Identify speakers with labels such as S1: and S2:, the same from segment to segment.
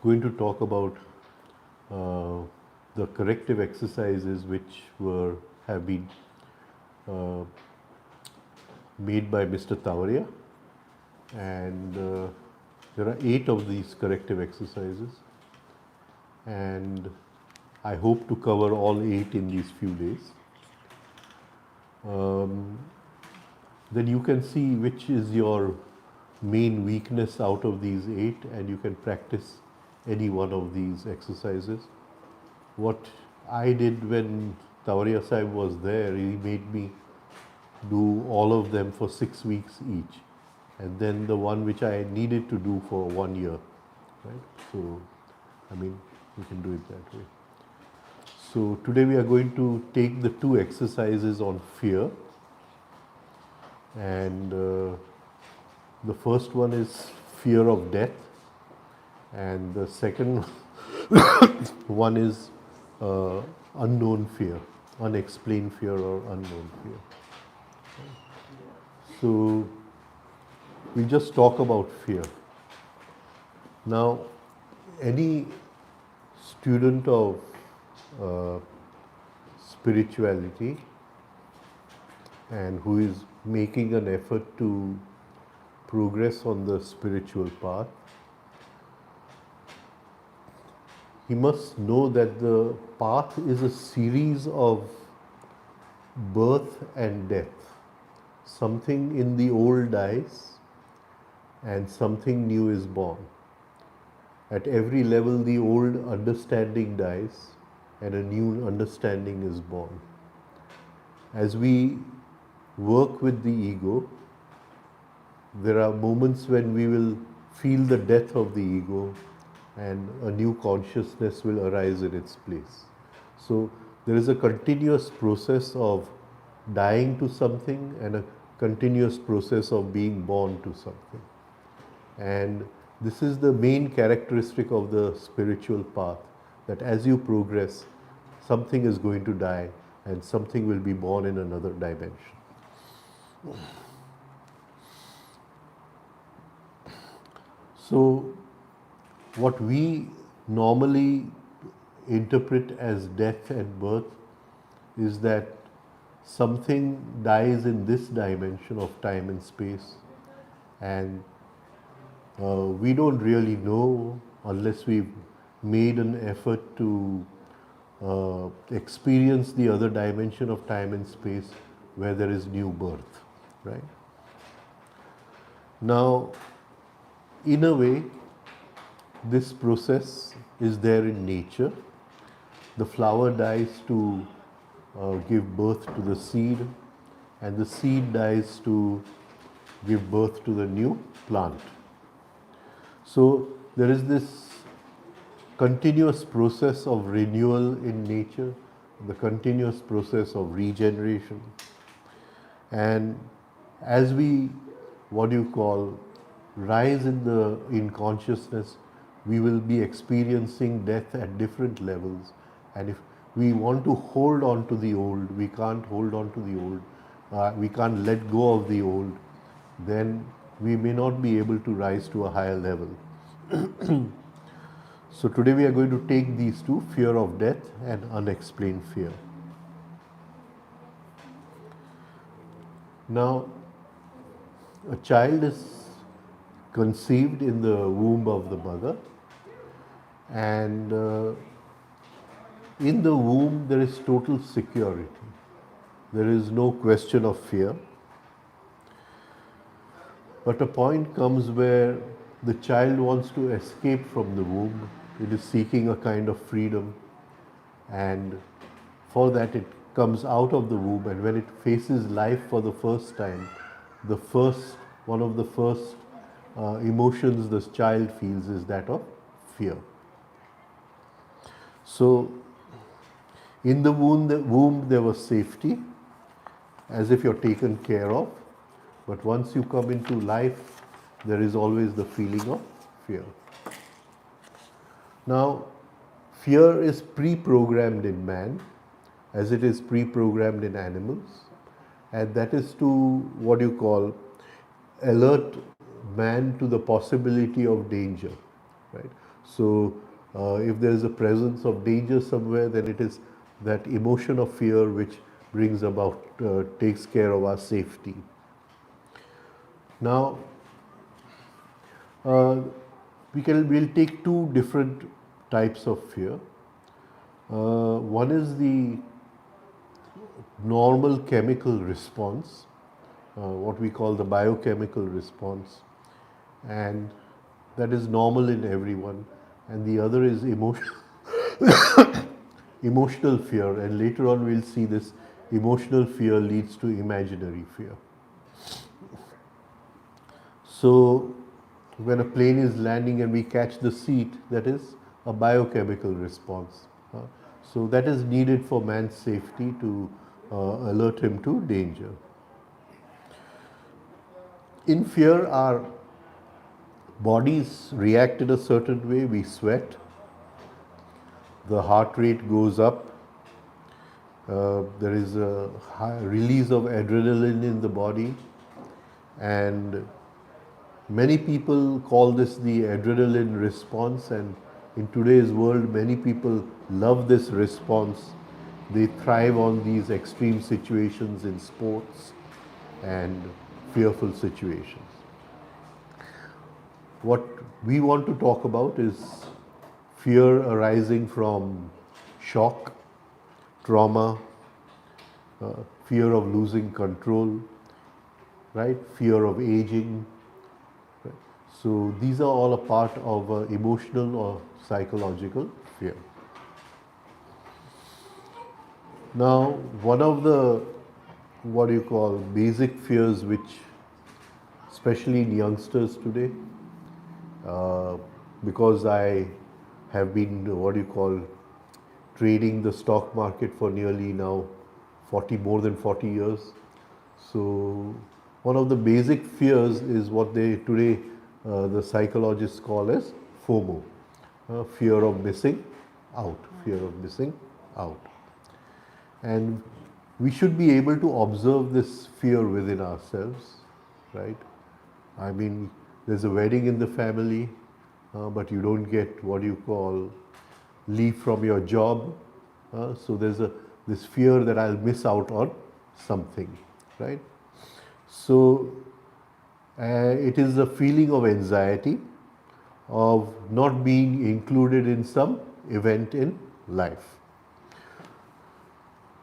S1: going to talk about the corrective exercises which have been uh, made by Mr. Tavaria, and there are 8 of these corrective exercises, and I hope to cover all 8 in these few days. Then you can see which is your main weakness out of these 8, and you can practice any one of these exercises. What I did when Tavaria Sahib was there, he made me do all of them for 6 weeks each, and then the one which I needed to do for 1 year, right? So, I mean, you can do it that way. So today we are going to take the 2 exercises on fear, and the first one is fear of death, and the second one is unknown fear, unexplained fear or unknown fear. So we just talk about fear. Now, any student of spirituality and who is making an effort to progress on the spiritual path, he must know that the path is a series of birth and death. Something in the old dies and something new is born. At every level, the old understanding dies and a new understanding is born. As we work with the ego, there are moments when we will feel the death of the ego and a new consciousness will arise in its place. So there is a continuous process of dying to something and a continuous process of being born to something. And this is the main characteristic of the spiritual path, that as you progress, something is going to die and something will be born in another dimension. So, what we normally interpret as death and birth is that something dies in this dimension of time and space, and we don't really know unless we've made an effort to experience the other dimension of time and space where there is new birth, right? Now, in a way, this process is there in nature. The flower dies to give birth to the seed, and the seed dies to give birth to the new plant. So there is this continuous process of renewal in nature, the continuous process of regeneration. And as we, rise in consciousness, we will be experiencing death at different levels. And if we want to hold on to the old, we can't hold on to the old, we can't let go of the old, then we may not be able to rise to a higher level. So today we are going to take these 2, fear of death and unexplained fear. Now, a child is conceived in the womb of the mother, and in the womb there is total security. There is no question of fear. But a point comes where the child wants to escape from the womb. It is seeking a kind of freedom, and for that it comes out of the womb, and when it faces life for the first time, one of the first emotions this child feels is that of fear. So in the womb there was safety, as if you're taken care of, but once you come into life, there is always the feeling of fear. Now, fear is pre-programmed in man, as it is pre-programmed in animals, and that is to alert man to the possibility of danger, right? So if there is a presence of danger somewhere, then it is that emotion of fear which brings about, takes care of our safety. Now, we'll take two different types of fear. One is the normal chemical response, what we call the biochemical response, and that is normal in everyone. And the other is emotional fear, and later on we'll see this emotional fear leads to imaginary fear. So when a plane is landing and we catch the seat, that is a biochemical response. So that is needed for man's safety to alert him to danger. In fear, our bodies react in a certain way. We sweat, the heart rate goes up, there is a high release of adrenaline in the body, and many people call this the adrenaline response, and in today's world, many people love this response. They thrive on these extreme situations in sports and fearful situations. What we want to talk about is fear arising from shock, trauma, fear of losing control, right? Fear of aging. Right? So these are all a part of emotional or psychological fear. Now, one of the what do you call basic fears, which especially in youngsters today, because I have been what do you call trading the stock market for nearly now more than 40 years. So one of the basic fears is what they today the psychologists call as FOMO, fear of missing out, fear of missing out. And we should be able to observe this fear within ourselves, right? I mean, there's a wedding in the family, but you don't get what you call leave from your job. So there's this fear that I'll miss out on something, right? So it is a feeling of anxiety of not being included in some event in life,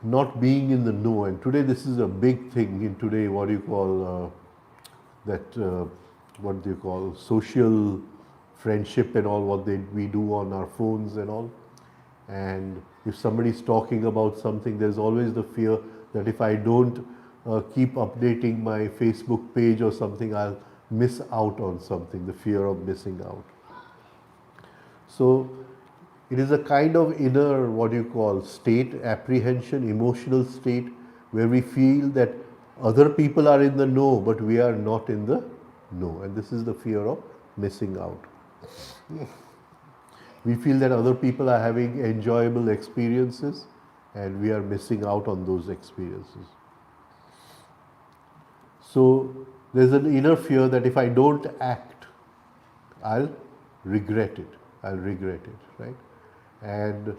S1: not being in the know. And today this is a big thing in today, what do you call what do you call social friendship and all, what we do on our phones and all. And if somebody is talking about something, there's always the fear that if I don't keep updating my Facebook page or something, I'll miss out on something, the fear of missing out. So it is a kind of inner, what you call, state, apprehension, emotional state, where we feel that other people are in the know, but we are not in the know. And this is the fear of missing out. We feel that other people are having enjoyable experiences and we are missing out on those experiences. So there's an inner fear that if I don't act, I'll regret it. I'll regret it, right? And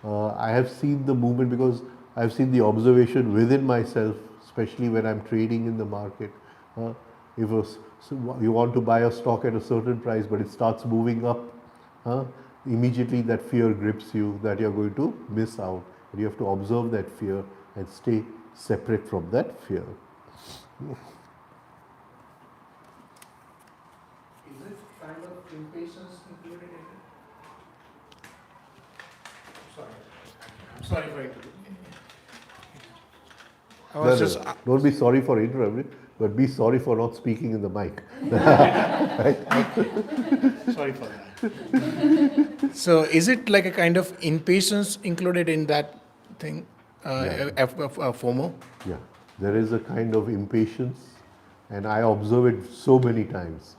S1: I have seen the movement, because I've seen the observation within myself, especially when I'm trading in the market. If you want to buy a stock at a certain price, but it starts moving up, immediately that fear grips you that you're going to miss out. And you have to observe that fear and stay separate from that fear.
S2: Is it kind of impatience included in it? I'm sorry for it.
S1: Don't be sorry for interrupting, but be sorry for not speaking in the mic.
S2: Sorry for that. So, is it like a kind of impatience included in that thing, FOMO?
S1: Yeah, there is a kind of impatience, and I observe it so many times.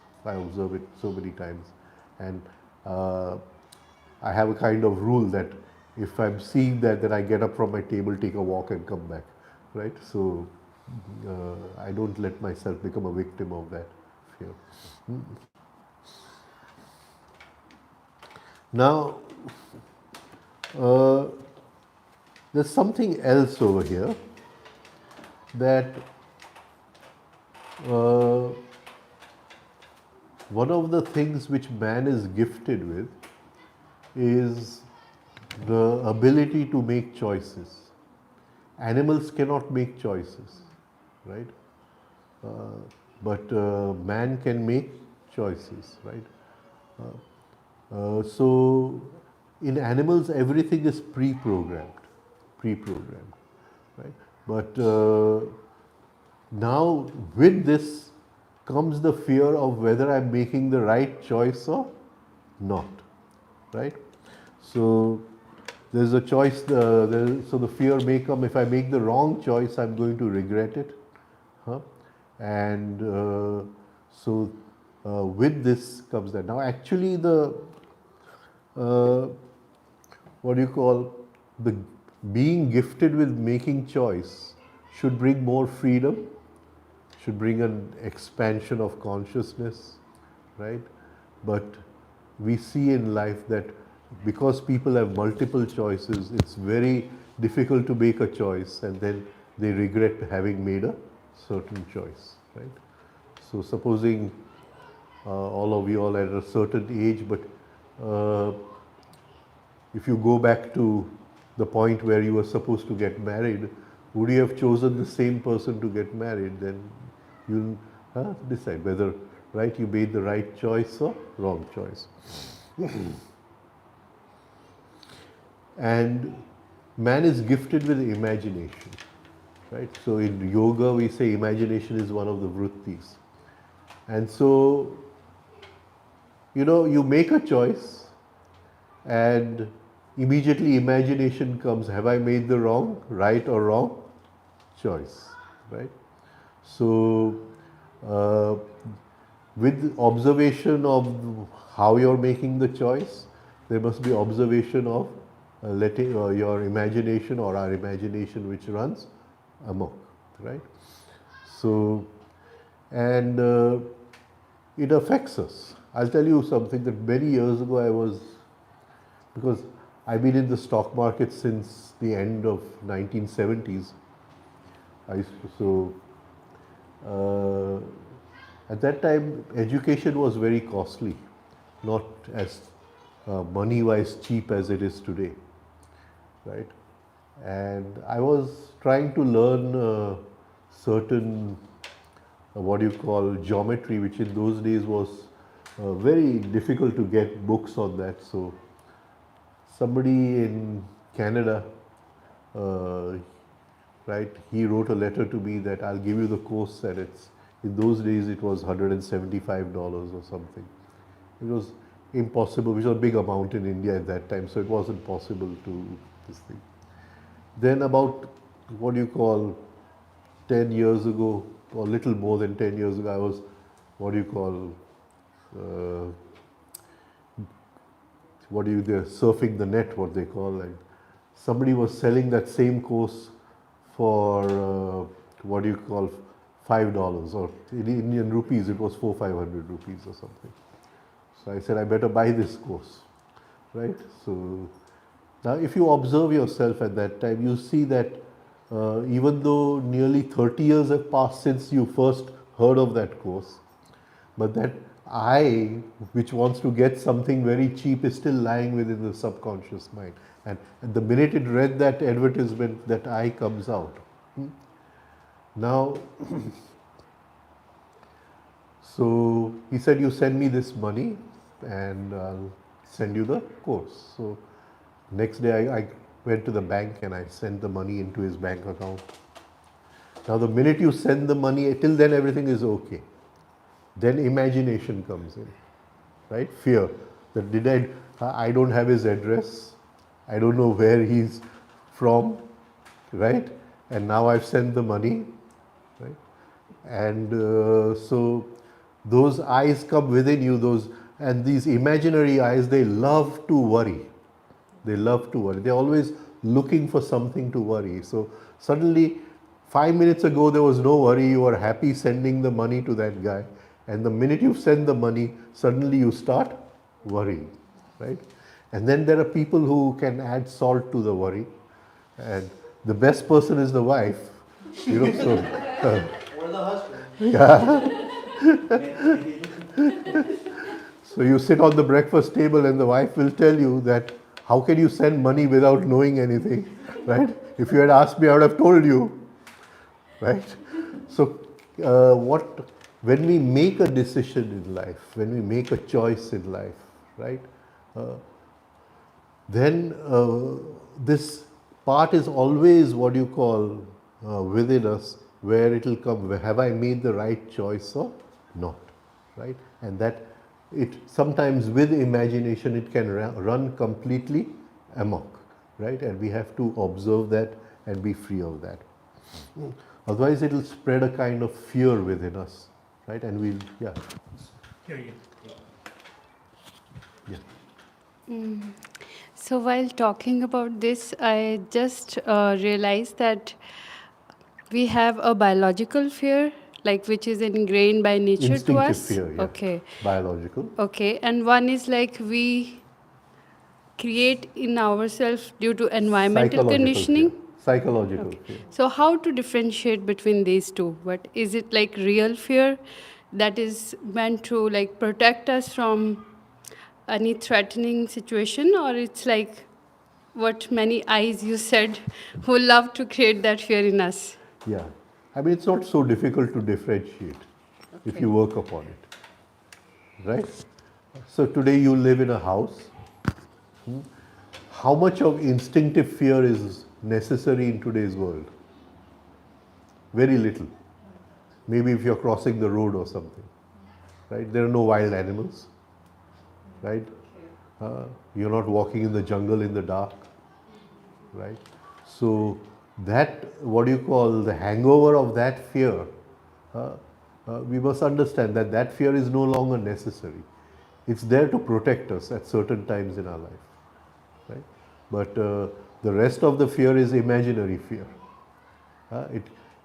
S1: And I have a kind of rule that if I'm seeing that, then I get up from my table, take a walk, and come back, right? So I don't let myself become a victim of that fear. Now, uh, there's something else over here that uh, one of the things which man is gifted with is the ability to make choices. Animals cannot make choices, right? Uh, but man can make choices, right? So in animals, everything is pre-programmed, right? But now with this comes the fear of whether I'm making the right choice or not, right? So there's a choice. So the fear may come, if I make the wrong choice, I'm going to regret it, huh? And with this comes that. Now, actually, the uh, what do you call the being gifted with making choice should bring more freedom, should bring an expansion of consciousness, right? But we see in life that because people have multiple choices, it's very difficult to make a choice and then they regret having made a certain choice, right? So supposing all of you all at a certain age, but uh, if you go back to the point where you were supposed to get married, would you have chosen the same person to get married? Then you'll decide whether, right, you made the right choice or wrong choice. And man is gifted with imagination, right? So in yoga, we say imagination is one of the vrittis. And so, you make a choice and immediately imagination comes, have I made the right or wrong choice, right? So, uh, with observation of how you're making the choice, there must be observation of letting your imagination or our imagination which runs amok, right? So, and it affects us. I'll tell you something that many years ago because I've been in the stock market since the end of 1970s. I used to, at that time, education was very costly, not as money-wise cheap as it is today, right? And I was trying to learn certain, what do you call, geometry, which in those days was very difficult to get books on that. So somebody in Canada, uh, right, he wrote a letter to me that I'll give you the course, and in those days it was $175 or something. It was impossible, which was a big amount in India at that time, so it wasn't possible to this thing. Then about, what do you call, 10 years ago, or little more than 10 years ago, I was, what do you call, uh, they're surfing the net, what they call, and somebody was selling that same course for, what do you call, $5, or in Indian rupees, it was 500 rupees or something. So I said, I better buy this course, right? So now, if you observe yourself at that time, you see that even though nearly 30 years have passed since you first heard of that course, but that I, which wants to get something very cheap, is still lying within the subconscious mind. And the minute it read that advertisement, that I comes out. Now, so he said, you send me this money and I'll send you the course. So next day I went to the bank and I sent the money into his bank account. Now the minute you send the money, till then everything is okay. Then imagination comes in, right? Fear that I don't have his address, I don't know where he's from, right? And now I've sent the money, right? And so those eyes come within you, and these imaginary eyes, they love to worry. They love to worry. They're always looking for something to worry. So suddenly, 5 minutes ago, there was no worry. You were happy sending the money to that guy. And the minute you send the money, suddenly you start worrying, right? And then there are people who can add salt to the worry, and the best person is the wife, so
S3: Or the husband.
S1: yeah.
S3: Maybe.
S1: So you sit on the breakfast table and the wife will tell you that how can you send money without knowing anything, right? If you had asked me, I would have told you, right? So when we make a decision in life, when we make a choice in life, right? Then this part is always what you call within us, where it will come, have I made the right choice or not, right? And that it sometimes with imagination it can run completely amok, right? And we have to observe that and be free of that. Otherwise it will spread a kind of fear within us, right? And we'll, yeah.
S2: Here you.
S1: Yeah.
S4: So while talking about this, I just realized that we have a biological fear, like which is ingrained by nature to
S1: Instinctive
S4: us.
S1: fear, yeah.
S4: Okay.
S1: Biological.
S4: Okay. And one is like we create in ourselves due to environmental
S1: Psychological fear.
S4: conditioning.
S1: Psychological
S4: Okay.
S1: fear.
S4: So how to differentiate between these two? What is it, like real fear that is meant to like protect us from any threatening situation, or it's like what many eyes you said who love to create that fear in us?
S1: Yeah. I mean, it's not so difficult to differentiate if
S4: Okay.
S1: you work upon it, right? So today you live in a house. How much of instinctive fear is necessary in today's world? Very little. Maybe if you're crossing the road or something, right? There are no wild animals, right? You're not walking in the jungle in the dark, right? So that, what do you call, the hangover of that fear, we must understand that that fear is no longer necessary. It's there to protect us at certain times in our life, right? But the rest of the fear is imaginary fear.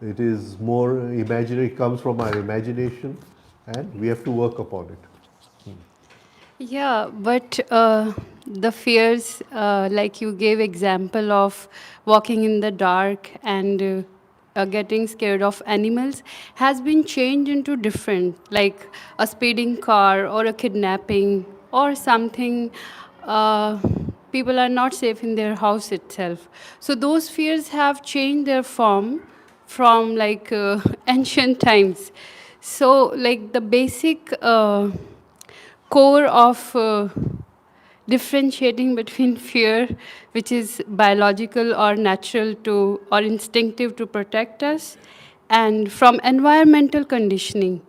S1: It is more imaginary, comes from our imagination, and we have to work upon it.
S4: Yeah, but the fears, like you gave example of walking in the dark and getting scared of animals, has been changed into different, like a speeding car or a kidnapping or something. Uh, People are not safe in their house itself. So those fears have changed their form from like ancient times. So like the basic core of differentiating between fear, which is biological or natural to or instinctive to protect us, and from environmental conditioning.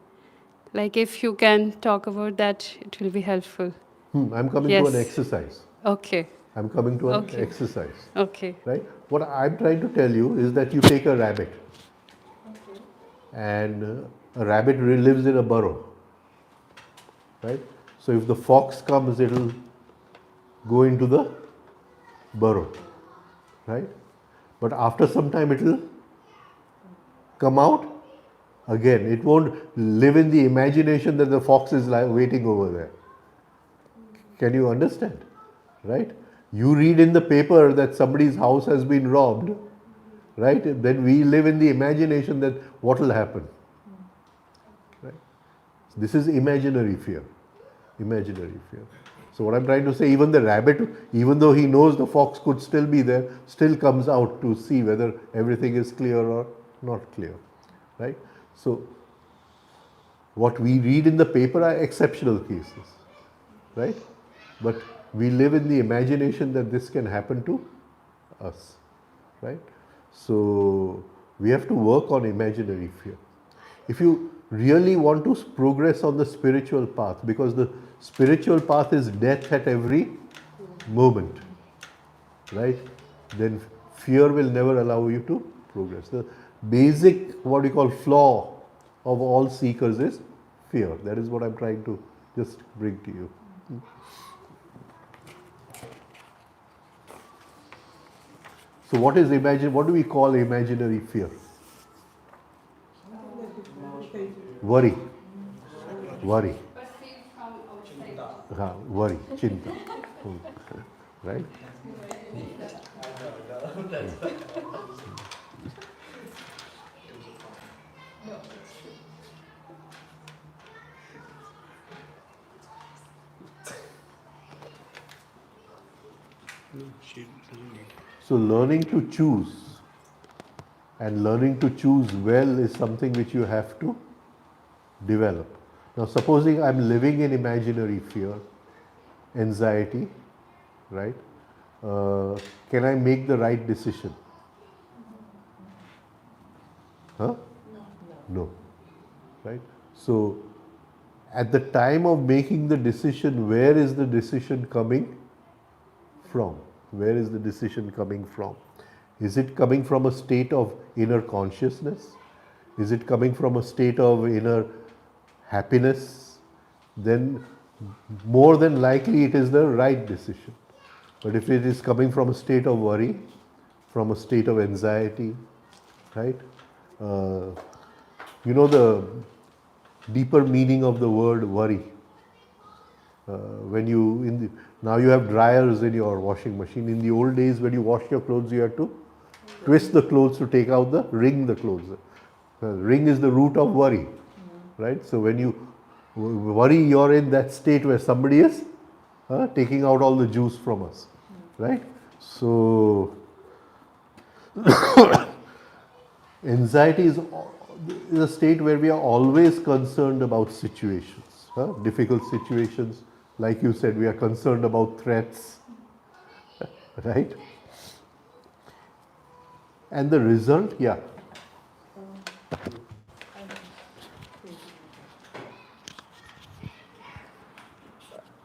S4: Like if you can talk about that, it will be helpful.
S1: I'm coming to an
S4: Yes.
S1: exercise.
S4: Okay.
S1: I'm coming to an
S4: Okay.
S1: exercise,
S4: Okay.
S1: right? What I'm trying to tell you is that you take a rabbit, and a rabbit lives in a burrow, right? So if the fox comes, it'll go into the burrow, right? But after some time, it'll come out again. It won't live in the imagination that the fox is waiting over there. Can you understand? Right? You read in the paper that somebody's house has been robbed, right? Then we live in the imagination that what will happen. Right? This is imaginary fear. Imaginary fear. So what I'm trying to say, even the rabbit, even though he knows the fox could still be there, still comes out to see whether everything is clear or not clear. Right? So what we read in the paper are exceptional cases, right? But we live in the imagination that this can happen to us, right? So we have to work on imaginary fear. If you really want to progress on the spiritual path, because the spiritual path is death at every moment, right? Then fear will never allow you to progress. The basic, what we call, flaw of all seekers is fear. That is what I'm trying to just bring to you. So what is what do we call imaginary fear? Worry. Worry.
S4: But feel from outside.
S1: Worry, chinta. right? So learning to choose and learning to choose well is something which you have to develop. Now supposing I'm living in imaginary fear, anxiety, right? Can I make the right decision? Huh? No. Right? So at the time of making the decision, where is the decision coming from? Where is the decision coming from? Is it coming from a state of inner consciousness? Is it coming from a state of inner happiness? Then more than likely it is the right decision. But if it is coming from a state of worry, from a state of anxiety, right? Uh, you know the deeper meaning of the word worry. When you now you have dryers in your washing machine. In the old days, when you wash your clothes, you had to twist the clothes to take out the wring. The clothes. Wring is the root of worry, right? So when you worry, you're in that state where somebody is taking out all the juice from us, right? So anxiety is a state where we are always concerned about situations, difficult situations. Like you said, we are concerned about threats, right? And the result, yeah.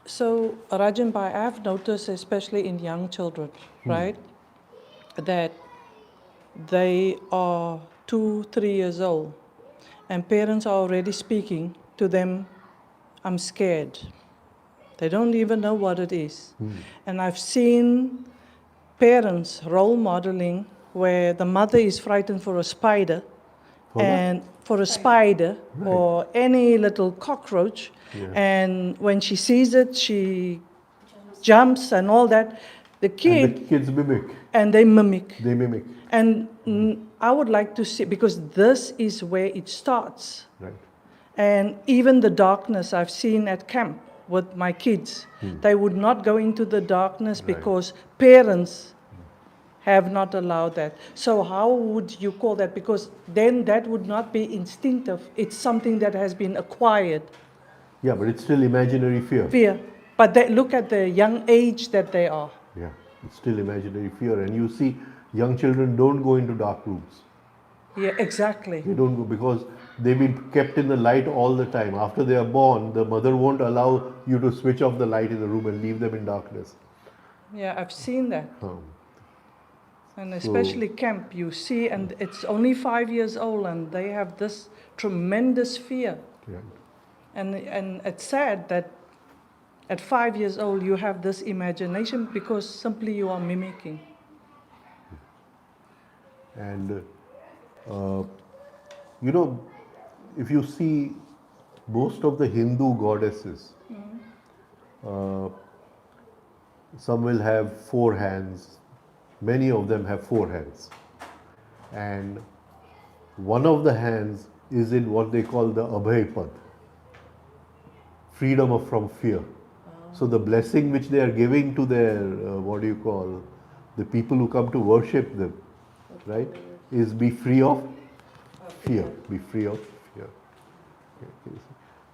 S5: So, Rajan Bhai, I've noticed, especially in young children, right, that they are 2, 3 years old, and parents are already speaking to them, I'm scared. They don't even know what it is. And I've seen parents role modeling where the mother is frightened for a spider, and for a spider or any little cockroach, and when she sees it, she jumps and all that. The
S1: And
S5: kid,
S1: the kids mimic.
S5: and they mimic.
S1: They mimic.
S5: And I would like to see, because this is where it starts.
S1: Right.
S5: And even the darkness I've seen at camp with my kids, they would not go into the darkness because parents have not allowed that. So how would you call that? Because then that would not be instinctive. It's something that has been acquired.
S1: Yeah, but it's still imaginary fear.
S5: Fear. But they, look at the young age that they are.
S1: Yeah, it's still imaginary fear. And you see, young children don't go into dark rooms.
S5: Yeah, exactly.
S1: They don't go because they've been kept in the light all the time. After they are born, the mother won't allow you to switch off the light in the room and leave them in darkness.
S5: Yeah, I've seen that.
S1: Um,
S5: And especially camp, you see, and it's only 5 years old, and they have this tremendous fear.
S1: yeah.
S5: And it's sad that at 5 years old you have this imagination because simply you are mimicking.
S1: And you know, if you see most of the Hindu goddesses, some will have 4 hands, many of them have 4 hands. And one of the hands is in what they call the Abhay Pad, freedom from fear. So the blessing which they are giving to their, the people who come to worship them, right, is be free of fear. Be free of fear. Okay.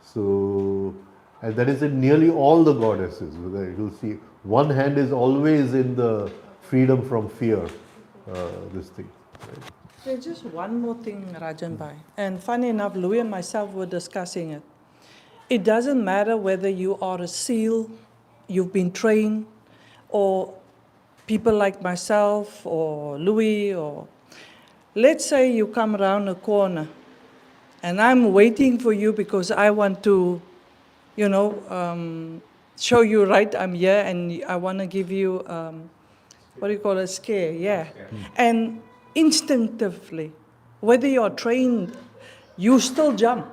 S1: So, and that is in nearly all the goddesses. You'll see one hand is always in the freedom from fear, this thing. Right?
S5: There's just one more thing, Rajan Bhai. And funny enough, Louis and myself were discussing it. It doesn't matter whether you are a SEAL, you've been trained, or people like myself or Louis, or let's say you come around a corner and I'm waiting for you because I want to, show you right I'm here, and I want to give you, scare, yeah. And instinctively, whether you're trained, you still jump.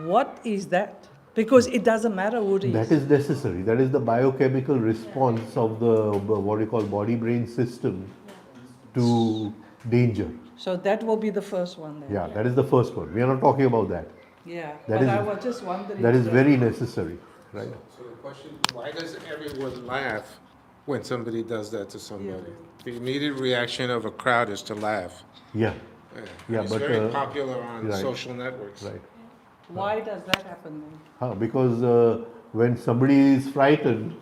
S5: What is that? Because it doesn't matter who it is.
S1: That is necessary. That is the biochemical response of the what you call body-brain system to danger.
S5: So that will be the first one then.
S1: Yeah, that is the first one. We are not talking about that.
S5: Yeah,
S1: That
S5: but
S1: is-
S5: I was just wondering.
S1: That is
S5: that-
S1: very necessary, right?
S6: So the question, why does everyone laugh when somebody does that to somebody? The immediate reaction of a crowd is to laugh.
S1: Yeah,
S6: Yeah,
S1: Yeah,
S6: it's
S1: but,
S6: very popular on
S1: right.
S6: social networks.
S1: right.
S5: Why does that happen then?
S1: Because when somebody is frightened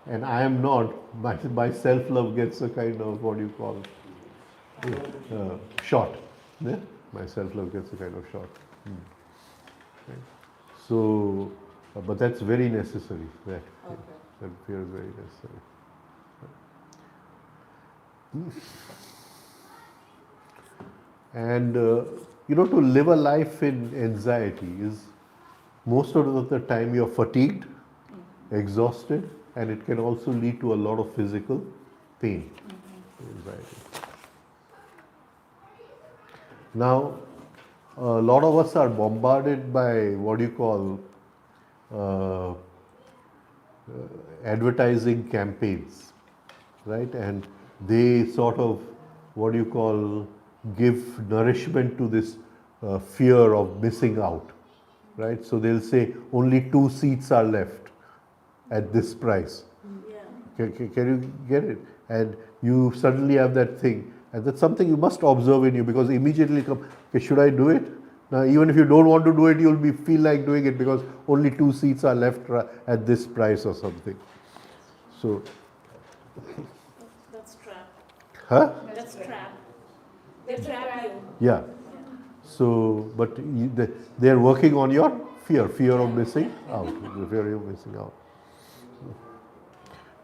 S1: and I am not, my self-love gets a kind of what you call shot. Yeah? My self-love gets a kind of shot. Right. So, but that's very necessary. That fear is very necessary. And to live a life in anxiety is most of the time you're fatigued, exhausted, and it can also lead to a lot of physical pain. Anxiety. Now, a lot of us are bombarded by what you call advertising campaigns, right? And they sort of what you call give nourishment to this fear of missing out, right? So they'll say only 2 seats are left at this price. Can you get it? And you suddenly have that thing, and that's something you must observe in you because immediately come, okay, should I do it? Now, even if you don't want to do it, you'll feel like doing it because only 2 seats are left at this price or something. So,
S7: That's trap.
S1: huh?
S7: That's trap. They trap you.
S1: Yeah. So, but they are working on your fear of missing out, the fear of missing out.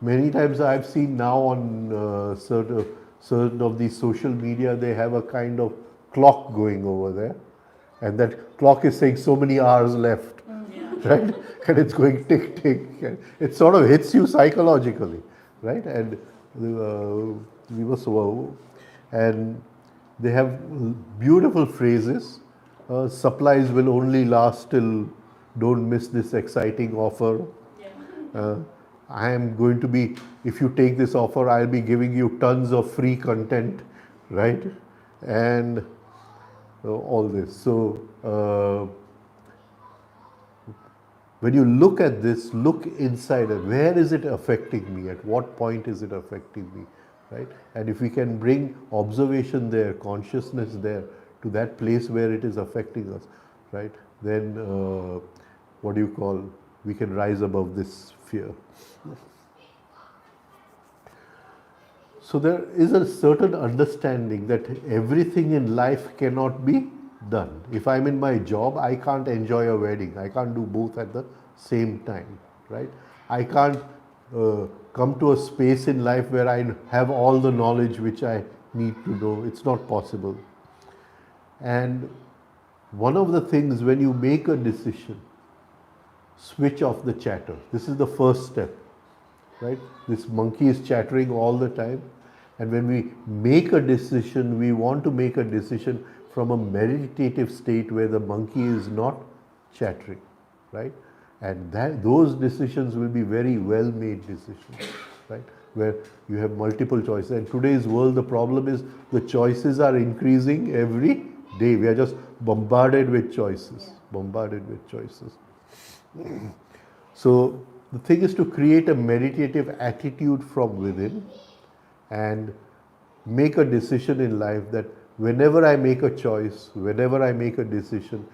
S1: Many times I've seen now on certain of these social media, they have a kind of clock going over there, and that clock is saying so many hours left, right? And it's going tick tick, and it sort of hits you psychologically, right? And we must and they have beautiful phrases. Supplies will only last till don't miss this exciting offer. I am going to be, if you take this offer, I'll be giving you tons of free content, right? And all this. So, when you look at this, look inside it. Where is it affecting me? At what point is it affecting me? Right? And if we can bring observation there, consciousness there, to that place where it is affecting us, right? Then, what do you call, we can rise above this fear. So there is a certain understanding that everything in life cannot be done. If I'm in my job, I can't enjoy a wedding. I can't do both at the same time, right? I can't come to a space in life where I have all the knowledge which I need to know. It's not possible. And one of the things when you make a decision, switch off the chatter. This is the first step, right? This monkey is chattering all the time. And when we make a decision, we want to make a decision from a meditative state where the monkey is not chattering, right? And those decisions will be very well made decisions, right? Where you have multiple choices. And today's world, the problem is the choices are increasing every day. We are just bombarded with choices, bombarded with choices. So the thing is to create a meditative attitude from within and make a decision in life that whenever I make a choice, whenever I make a decision,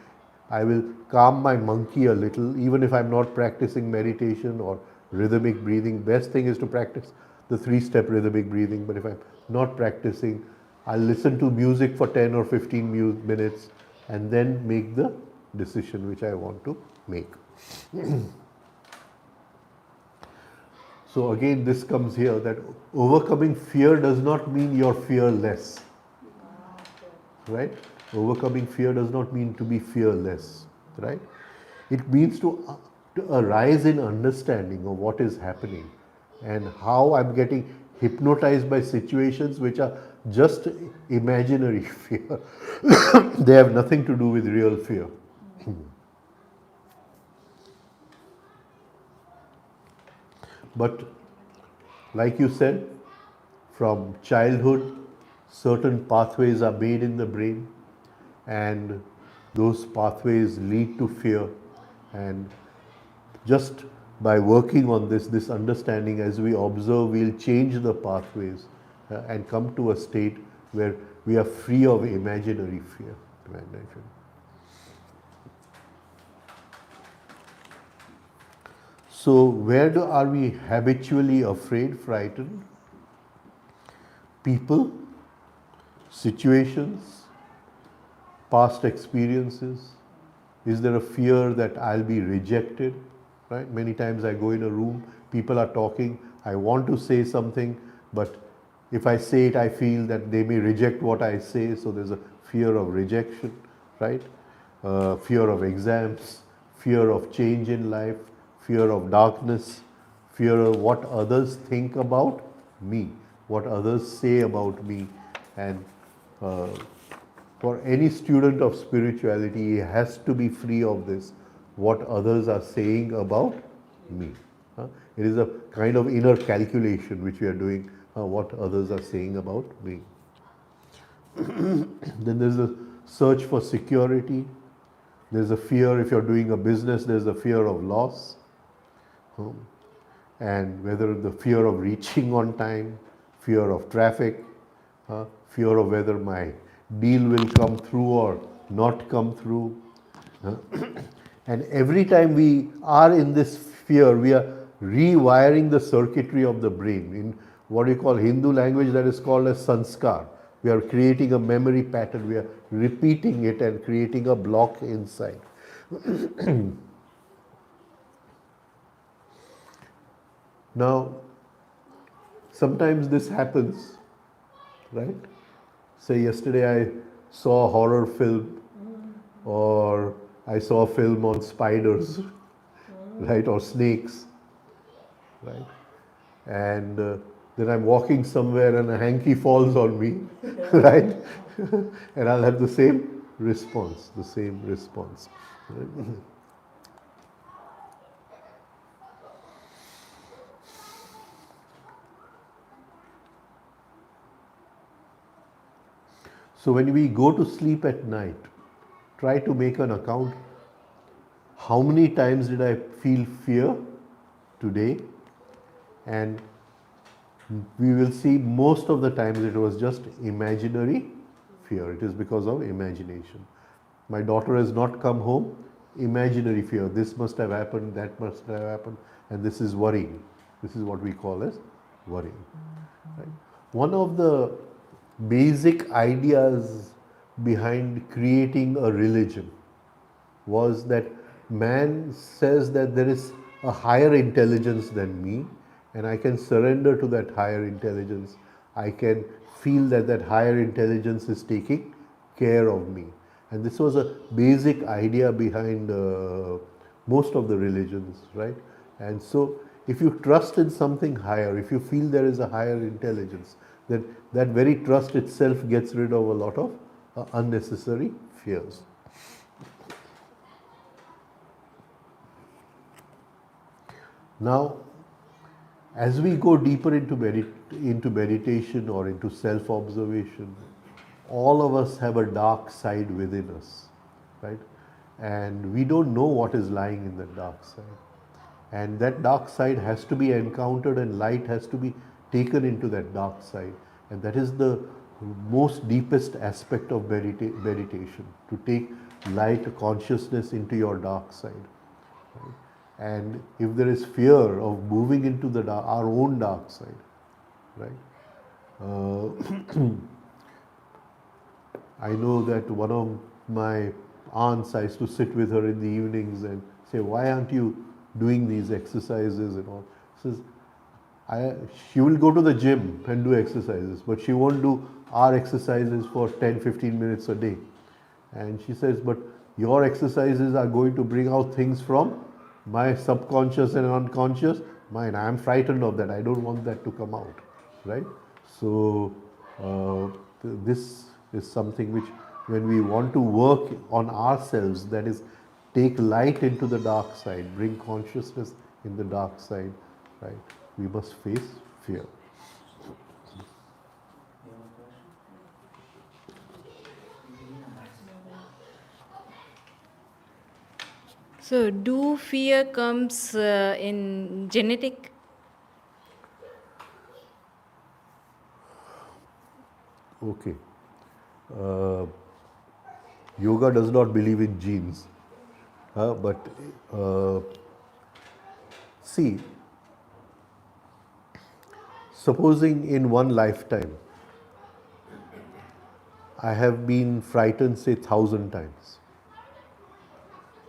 S1: I will calm my monkey a little, even if I'm not practicing meditation or rhythmic breathing. Best thing is to practice the 3-step rhythmic breathing, but if I'm not practicing, I'll listen to music for 10 or 15 minutes and then make the decision which I want to make. So again, this comes here that overcoming fear does not mean you're fearless, right? Overcoming fear does not mean to be fearless, right? It means to arise in understanding of what is happening and how I'm getting hypnotized by situations which are just imaginary fear. They have nothing to do with real fear. But like you said, from childhood, certain pathways are made in the brain, and those pathways lead to fear. And just by working on this understanding, as we observe, we'll change the pathways and come to a state where we are free of imaginary fear. Imagination. So, where are we habitually afraid, frightened? People, situations, past experiences. Is there a fear that I'll be rejected? Right? Many times I go in a room, people are talking, I want to say something, but if I say it, I feel that they may reject what I say, so there's a fear of rejection, right? Fear of exams, fear of change in life, fear of darkness, fear of what others think about me, what others say about me. And for any student of spirituality, he has to be free of this, what others are saying about me. It is a kind of inner calculation which we are doing, what others are saying about me. Then there's a search for security. There's a fear, if you're doing a business, there's a fear of loss. And whether the fear of reaching on time, fear of traffic, fear of whether my deal will come through or not come through. And every time we are in this fear, we are rewiring the circuitry of the brain. In what we call Hindu language, that is called as sanskar. We are creating a memory pattern, we are repeating it and creating a block inside. Now, sometimes this happens, right? Say yesterday I saw a horror film, or I saw a film on spiders, right, or snakes, right? And then I'm walking somewhere and a hanky falls on me, right? And I'll have the same response, right? So when we go to sleep at night, try to make an account. How many times did I feel fear today? And we will see most of the times it was just imaginary fear. It is because of imagination. My daughter has not come home, imaginary fear. This must have happened, that must have happened, and this is worrying. This is what we call as worrying. Right? One of the basic ideas behind creating a religion was that man says that there is a higher intelligence than me, and I can surrender to that higher intelligence. I can feel that that higher intelligence is taking care of me. And this was a basic idea behind most of the religions, right? And so if you trust in something higher, if you feel there is a higher intelligence, then that very trust itself gets rid of a lot of unnecessary fears. Now, as we go deeper into meditation or into self-observation, all of us have a dark side within us, right? And we don't know what is lying in that dark side. And that dark side has to be encountered, and light has to be taken into that dark side. And that is the most deepest aspect of meditation, to take light consciousness into your dark side. Right? And if there is fear of moving into the our own dark side, right? I know that one of my aunts, I used to sit with her in the evenings and say, why aren't you doing these exercises and all? She says, she will go to the gym and do exercises, but she won't do our exercises for 10-15 minutes a day. And she says, but your exercises are going to bring out things from my subconscious and unconscious mind. I am frightened of that. I don't want that to come out, right? So this is something which, when we want to work on ourselves, that is, take light into the dark side, bring consciousness in the dark side, right? We must face fear.
S8: So, do fear comes in genetic?
S1: Okay. Uh, Yoga does not believe in genes, but see, supposing in one lifetime I have been frightened, say, 1,000 times.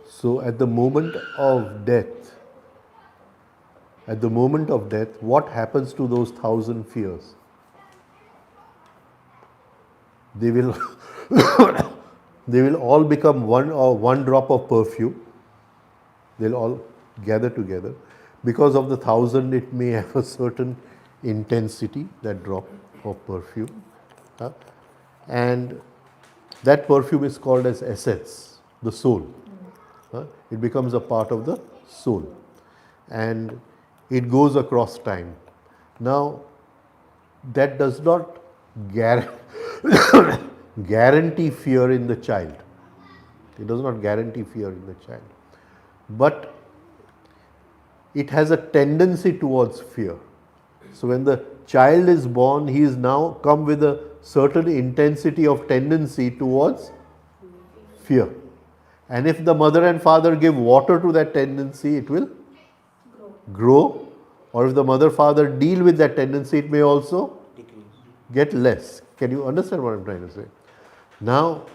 S1: So at the moment of death, what happens to those 1,000 fears? They will, they will all become one drop of perfume. They'll all gather together. Because of the 1,000, it may have a certain intensity, that drop of perfume. And that perfume is called as essence, the soul. It becomes a part of the soul. And it goes across time. Now, that does not guarantee fear in the child. It does not guarantee fear in the child. But it has a tendency towards fear. So when the child is born, he is now come with a certain intensity of tendency towards fear. And if the mother and father give water to that tendency, it will grow. Or if the mother father deal with that tendency, it may also get less. Can you understand what I'm trying to say? Now,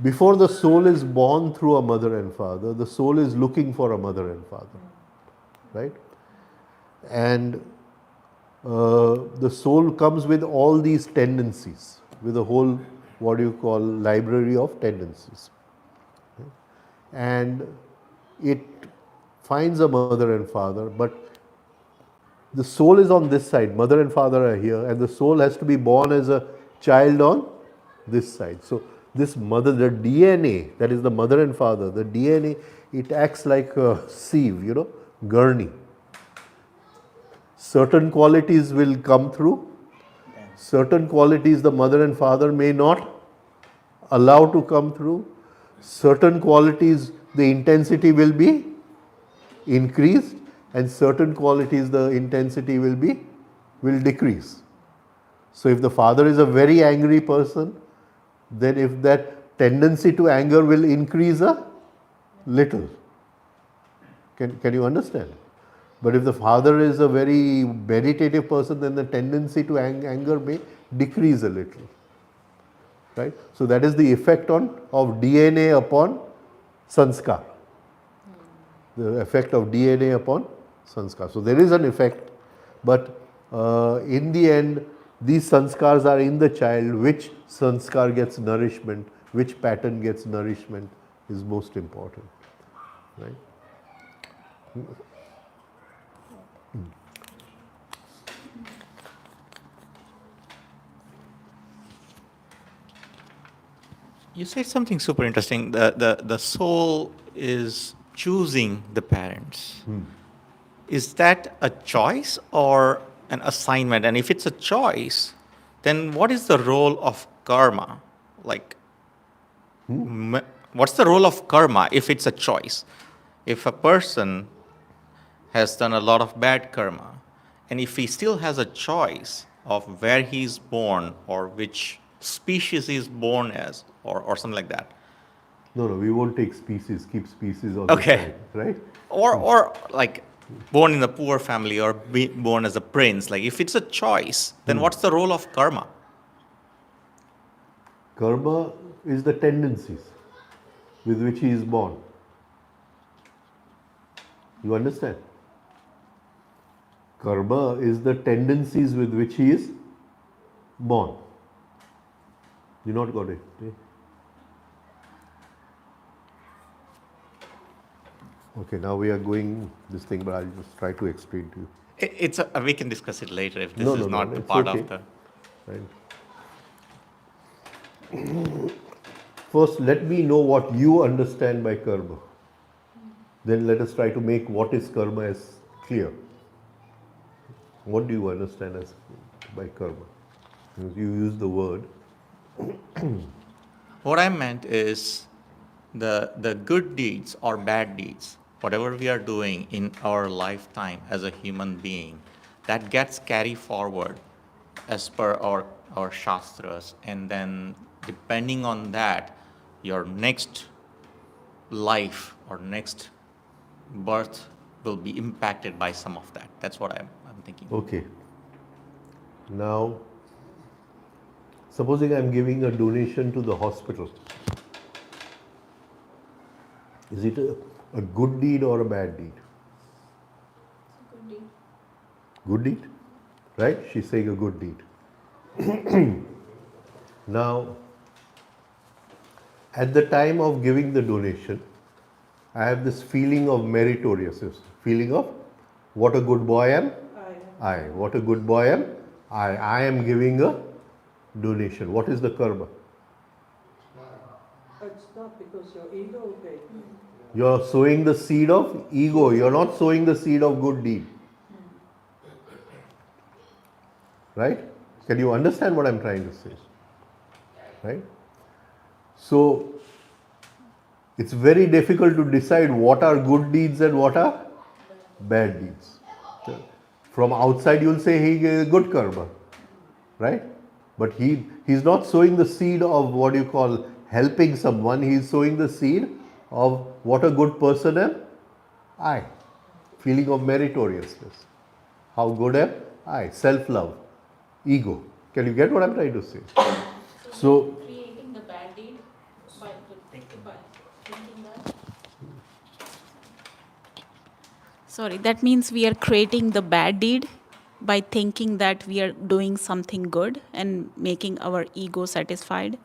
S1: before the soul is born through a mother and father, the soul is looking for a mother and father, right? And the soul comes with all these tendencies, with a whole, what do you call, library of tendencies. And it finds a mother and father, but the soul is on this side, mother and father are here, and the soul has to be born as a child on this side. So this mother, the DNA, that is the mother and father, the DNA, it acts like a sieve, gurney. Certain qualities will come through, certain qualities the mother and father may not allow to come through, certain qualities the intensity will be increased, and certain qualities the intensity will decrease. So if the father is a very angry person, then if that tendency to anger will increase a little. Can you understand? But if the father is a very meditative person, then the tendency to anger may decrease a little. Right? So that is the effect of DNA upon sanskar. The effect of DNA upon sanskar. So there is an effect, but in the end, these sanskars are in the child. Which sanskar gets nourishment, which pattern gets nourishment is most important. Right?
S9: You said something super interesting. The soul is choosing the parents. Is that a choice or an assignment? And if it's a choice, then what is the role of karma? Like, what's the role of karma if it's a choice? If a person has done a lot of bad karma, and if he still has a choice of where he's born or which species he's born as, or something like that.
S1: No, we won't take species, keep species on
S9: Okay.
S1: the side, right?
S9: Or like born in a poor family or be born as a prince. Like if it's a choice, then what's the role of karma?
S1: Karma is the tendencies with which he is born. You understand? Karma is the tendencies with which he is born. You not got it? Eh? Okay, now we are going this thing, but I'll just try to explain to you.
S9: We can discuss it later if this
S1: No,
S9: is
S1: no,
S9: not
S1: it's
S9: part
S1: okay.
S9: of the.
S1: Right. First, let me know what you understand by karma. Then let us try to make what is karma as clear. What do you understand as by karma? You use the word.
S9: What I meant is the good deeds or bad deeds, whatever we are doing in our lifetime as a human being, that gets carried forward as per our shastras, and then depending on that, your next life or next birth will be impacted by some of that. That's what I'm thinking.
S1: Okay. Now, supposing I'm giving a donation to the hospital. Is it a good deed or a bad deed?
S7: Good deed.
S1: Good deed? Right? She's saying a good deed. Now, at the time of giving the donation, I have this feeling of meritoriousness, feeling of what a good boy am I. What a good boy am I. I am giving a donation. What is the karma?
S5: It's not because your ego paid.
S1: You're sowing the seed of ego. You're not sowing the seed of good deed. Right? Can you understand what I'm trying to say? Right? So, it's very difficult to decide what are good deeds and what are bad deeds. From outside you'll say he good karma. Right? But he's not sowing the seed of what you call helping someone. He's sowing the seed of what a good person am I. Feeling of meritoriousness. How good am I? Self-love. Ego. Can you get what I'm trying to say? So
S7: Creating the bad deed by thinking that.
S10: Sorry, that means we are creating the bad deed by thinking that we are doing something good and making our ego satisfied.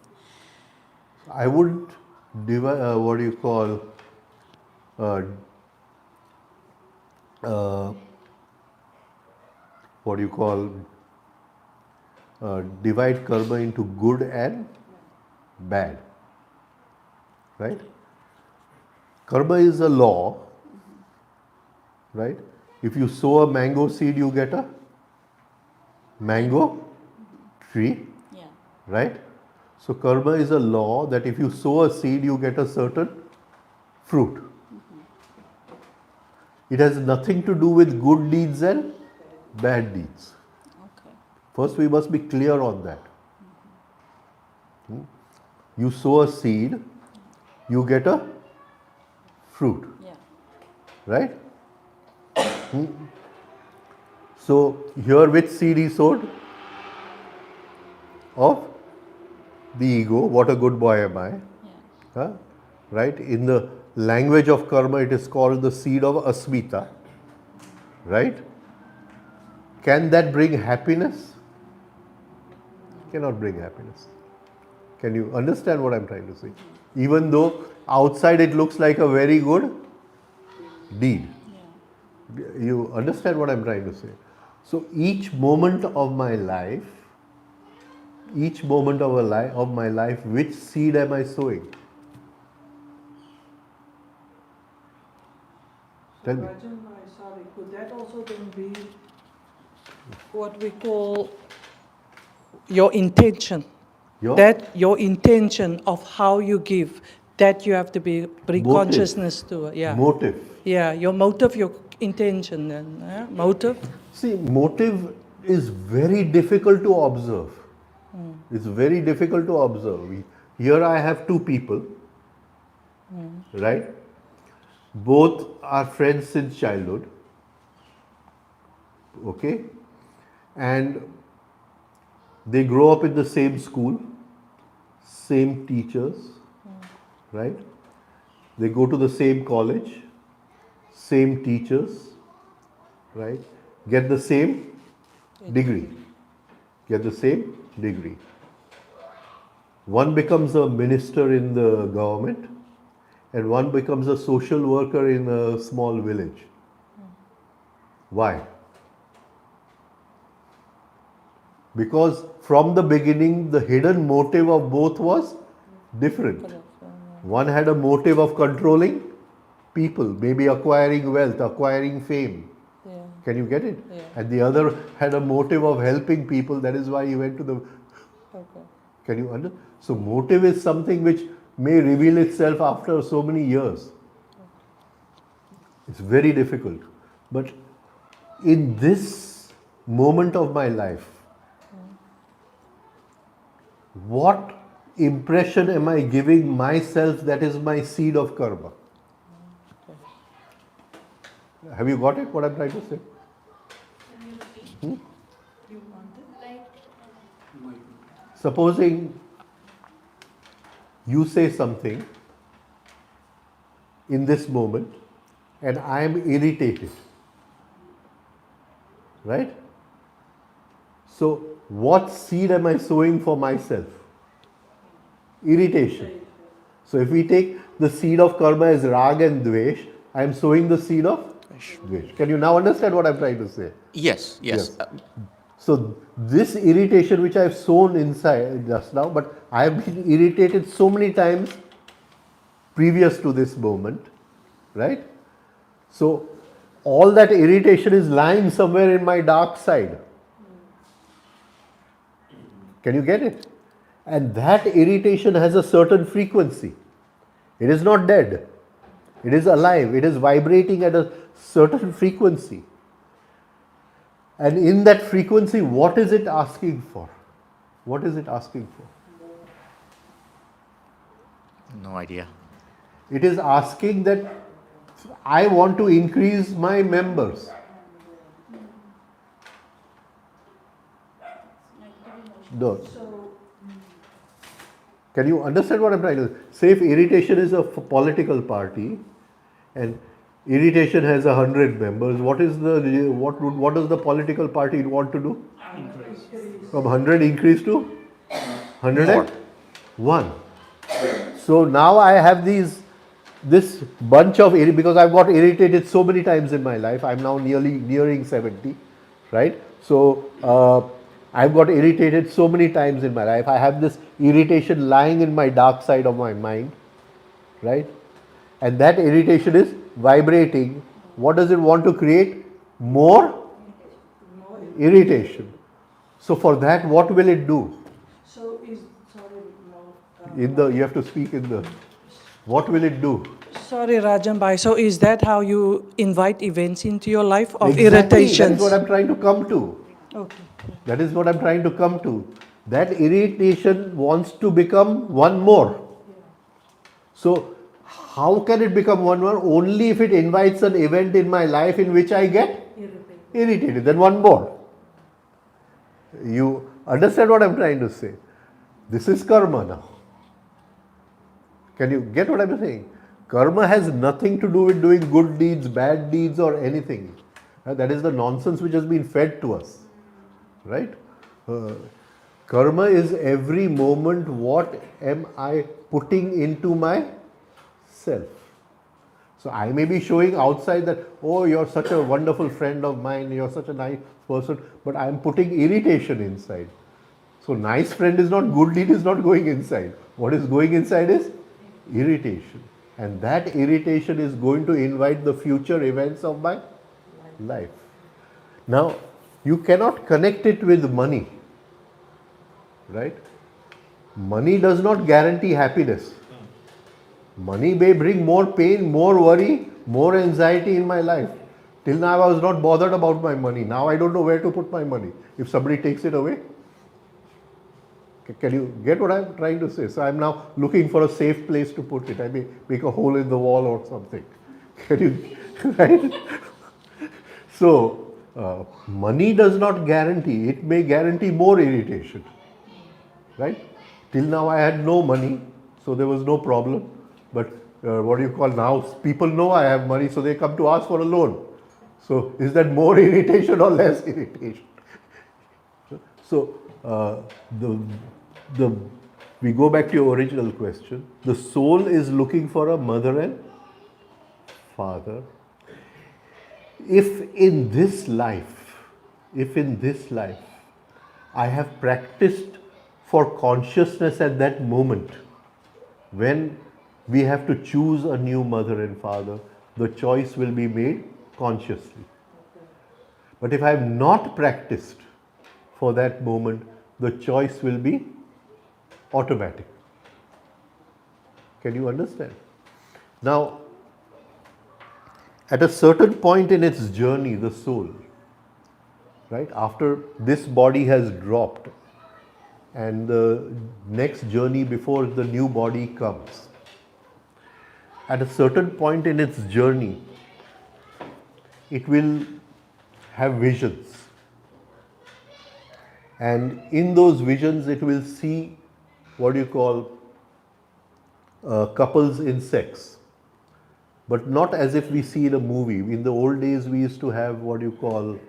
S1: I would what do you call uh, uh, what do you call divide karma into good and bad. Right? Karma is a law. Right? If you sow a mango seed, you get a mango tree.
S10: Yeah.
S1: Right? So karma is a law that if you sow a seed, you get a certain fruit. It has nothing to do with good deeds and bad deeds.
S10: Okay.
S1: First, we must be clear on that. You sow a seed, you get a fruit.
S10: Yeah.
S1: Right? So, here which seed he sowed? Of the ego. What a good boy am I.
S10: Yeah.
S1: Huh? Right? In the language of karma, it is called the seed of asmita. Right? Can that bring happiness? Cannot bring happiness. Can you understand what I'm trying to say? Even though outside it looks like a very good deed.
S10: Yeah.
S1: You understand what I'm trying to say? So each moment of my life, which seed am I sowing? Tell me.
S5: Rajan, sorry, could that also then be what we call your intention?
S1: Your
S5: That your intention of how you give, that you have to bring
S1: Motive.
S5: consciousness to it. Yeah.
S1: motive.
S5: Yeah, your motive, your intention, then motive.
S1: See, motive is very difficult to observe. It's very difficult to observe. Here I have two people, right? Both are friends since childhood, okay? And they grow up in the same school, same teachers, right? They go to the same college, same teachers, right? Get the same degree. One becomes a minister in the government and one becomes a social worker in a small village. Why? Because from the beginning, the hidden motive of both was different. One had a motive of controlling people, maybe acquiring wealth, acquiring fame.
S5: Yeah.
S1: Can you get it?
S5: Yeah.
S1: And the other had a motive of helping people. That is why he went to the.
S5: Okay.
S1: Can you understand? So motive is something which may reveal itself after so many years. It's very difficult. But in this moment of my life, what impression am I giving myself that is my seed of karma? Have you got it, what I'm trying to say? Supposing you say something in this moment and I am irritated, right? So what seed am I sowing for myself? Irritation. So if we take the seed of karma as rag and dvesh, I am sowing the seed of dvesh. Can you now understand what I'm trying to say?
S9: Yes,
S1: Yes. So this irritation which I have sown inside just now, but I have been irritated so many times previous to this moment, right? So all that irritation is lying somewhere in my dark side. Can you get it? And that irritation has a certain frequency. It is not dead. It is alive. It is vibrating at a certain frequency. And in that frequency, what is it asking for? What is it asking for?
S9: No idea.
S1: It is asking that I want to increase my members. No. Can you understand what I'm trying to say? Say if irritation is a political party and irritation has 100 members, what does the political party want to do? Increase. From 100 increase to 101. So now I have this bunch of because I've got irritated so many times in my life. I'm now nearing 70, right? So I've got irritated so many times in my life. I have this irritation lying in my dark side of my mind, right? And that irritation is vibrating. What does it want to create? More irritation. So for that, what will it do?
S5: So
S1: You have to speak in the. What will it do?
S5: sorry, Rajan Bhai. So is that how you invite events into your life of
S1: Exactly. That
S5: irritations?
S1: is what I'm trying to come to.
S5: Okay.
S1: That is what I'm trying to come to. That irritation wants to become one more. So how can it become one more? Only if it invites an event in my life in which I get irritated. Then one more. You understand what I'm trying to say? This is karma now. Can you get what I'm saying? Karma has nothing to do with doing good deeds, bad deeds or anything. That is the nonsense which has been fed to us. Right? Karma is every moment what am I putting into myself. So I may be showing outside that, oh, you're such a wonderful friend of mine, you're such a nice person, but I am putting irritation inside. So nice friend is not, good deed is not going inside. What is going inside is irritation. And that irritation is going to invite the future events of my life. Now, you cannot connect it with money, right? Money does not guarantee happiness. Money may bring more pain, more worry, more anxiety in my life. Till now I was not bothered about my money. Now I don't know where to put my money. If somebody takes it away, can you get what I'm trying to say? So I'm now looking for a safe place to put it. I may make a hole in the wall or something. Can you, right? So money does not guarantee. It may guarantee more irritation, right? Till now I had no money, so there was no problem. But what do you call now? People know I have money, so they come to ask for a loan. So is that more irritation or less irritation? So we go back to your original question. The soul is looking for a mother and father. If in this life, I have practiced for consciousness at that moment, when we have to choose a new mother and father, the choice will be made consciously. But if I have not practiced for that moment, the choice will be automatic. Can you understand? Now, at a certain point in its journey, the soul, right, after this body has dropped and the next journey before the new body comes, at a certain point in its journey, it will have visions. And in those visions, it will see what you call couples in sex. But not as if we see in a movie. In the old days, we used to have what you call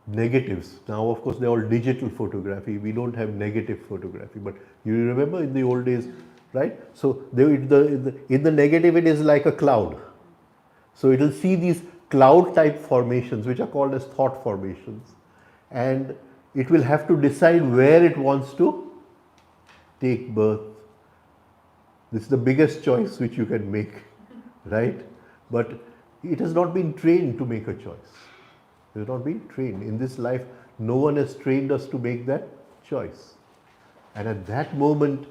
S1: negatives. Now, of course, they're all digital photography. We don't have negative photography. But you remember in the old days, right? So in the negative, it is like a cloud. So it will see these cloud type formations, which are called as thought formations. And it will have to decide where it wants to take birth. This is the biggest choice which you can make, right? But it has not been trained to make a choice. It has not been trained. In this life, no one has trained us to make that choice. And at that moment,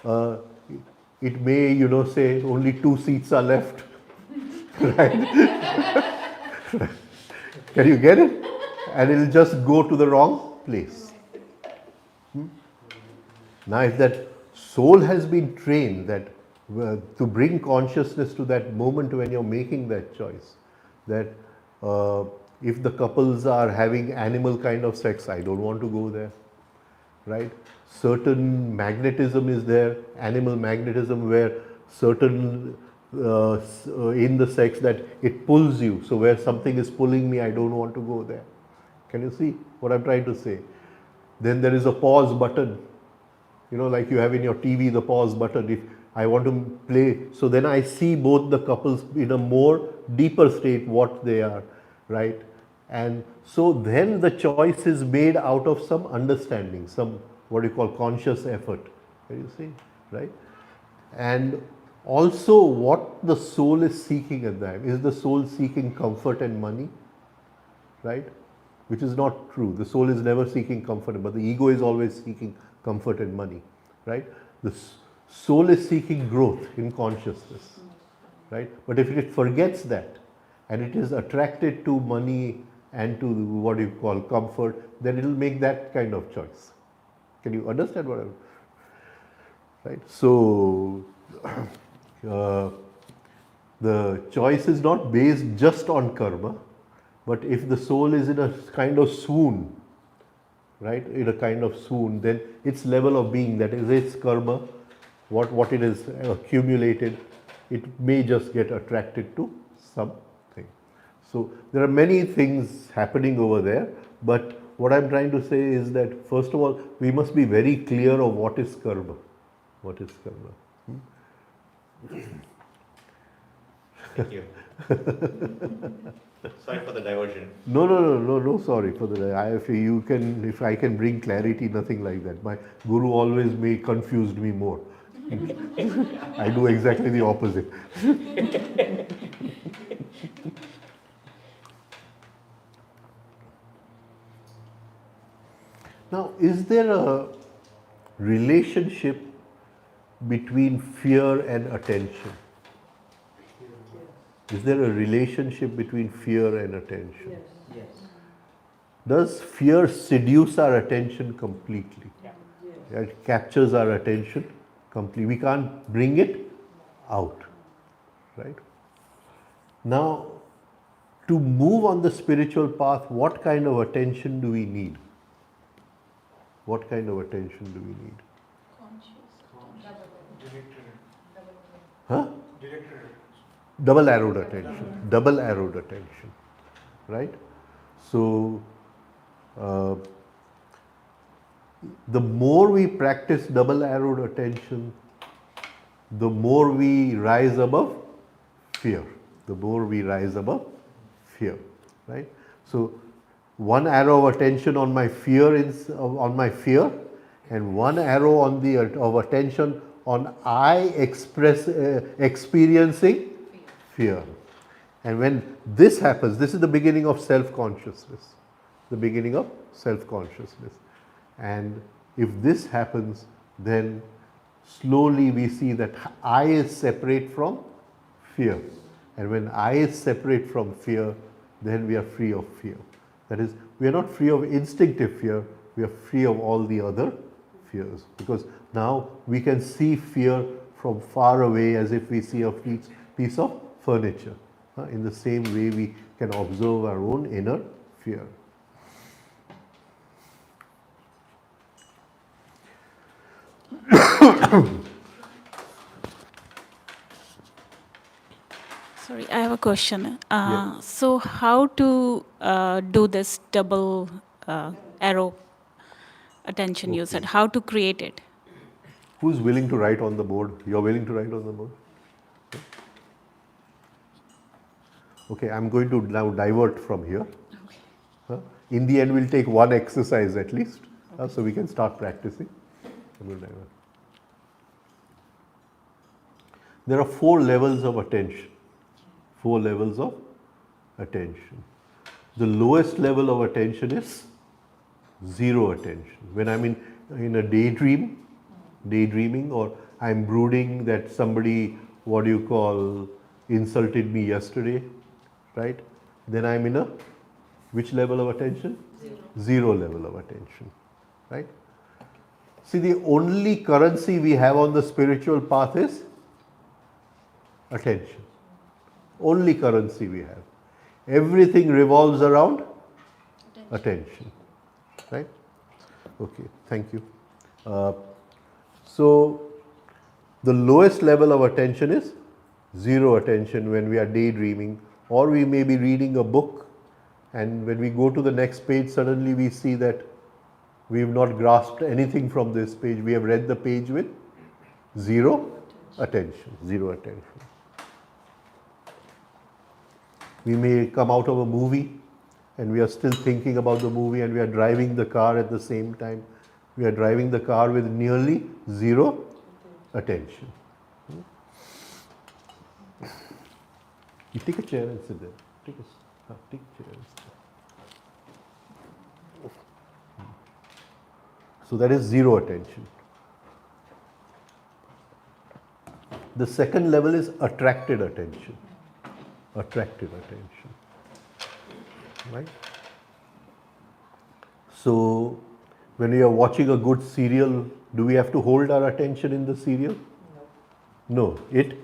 S1: it may, say only 2 seats are left, right? Can you get it? And it will just go to the wrong place. Now, if that soul has been trained that to bring consciousness to that moment when you're making that choice, that if the couples are having animal kind of sex, I don't want to go there, right? Certain magnetism is there, animal magnetism, where certain in the sex that it pulls you. So where something is pulling me, I don't want to go there. Can you see what I'm trying to say? Then there is a pause button. Like you have in your TV, the pause button. If I want to play, so then I see both the couples in a more deeper state, what they are, right? And so then the choice is made out of some understanding, some what you call conscious effort. You see, right? And also what the soul is seeking at that. Is the soul seeking comfort and money? Right? Which is not true. The soul is never seeking comfort, but the ego is always seeking comfort and money, right? The soul is seeking growth in consciousness, right? But if it forgets that and it is attracted to money and to what you call comfort, then it will make that kind of choice. Can you understand what I'm right? So the choice is not based just on karma, but if the soul is in a kind of swoon, right, in a kind of swoon, then its level of being, that is its karma, what it has accumulated, it may just get attracted to something. So there are many things happening over there, but what I'm trying to say is that first of all, we must be very clear of what is karma. What is karma?
S9: Thank you. Sorry for the diversion.
S1: No, sorry for the. If I can bring clarity, nothing like that. My guru always confused me more. I do exactly the opposite. Now, is there a relationship between fear and attention? Is there a relationship between fear and attention?
S3: Yes.
S1: Does fear seduce our attention completely?
S3: Yeah.
S1: It captures our attention completely. We can't bring it out, right? Now, to move on the spiritual path, what kind of attention do we need? What kind of attention do we need? Huh? Double arrowed attention. Double arrowed attention. Right? So, the more we practice double arrowed attention, the more we rise above fear. The more we rise above fear. Right? So, one arrow of attention on my fear and one arrow on of attention on I experiencing fear. And when this happens, this is the beginning of self-consciousness. The beginning of self-consciousness. And if this happens, then slowly we see that I is separate from fear. And when I is separate from fear, then we are free of fear. That is, we are not free of instinctive fear, we are free of all the other fears. Because now we can see fear from far away as if we see a piece of furniture. In the same way, we can observe our own inner fear.
S10: Sorry, I have a question.
S1: Yeah.
S10: So, how to do this double arrow attention you said? How to create it?
S1: Who's willing to write on the board? You're willing to write on the board? Okay, I'm going to now divert from here. In the end, we'll take one exercise at least, so we can start practicing. I will divert. There are 4 levels of attention. 4 levels of attention. The lowest level of attention is zero attention. When I'm in a daydreaming, or I'm brooding that somebody, insulted me yesterday, right? Then I'm in a which level of attention? Zero level of attention, right? See, the only currency we have on the spiritual path is attention. Only currency we have. Everything revolves around attention, right? Okay, thank you. So, the lowest level of attention is zero attention when we are daydreaming, or we may be reading a book, and when we go to the next page, suddenly we see that we have not grasped anything from this page. We have read the page with zero attention. Zero attention. We may come out of a movie and we are still thinking about the movie, and we are driving the car at the same time. We are driving the car with nearly zero attention. You take a chair and sit there. Take a chair and sit there. So that is zero attention. The second level is attracted attention. Attracted attention. Right? So, when we are watching a good serial, do we have to hold our attention in the serial? No, it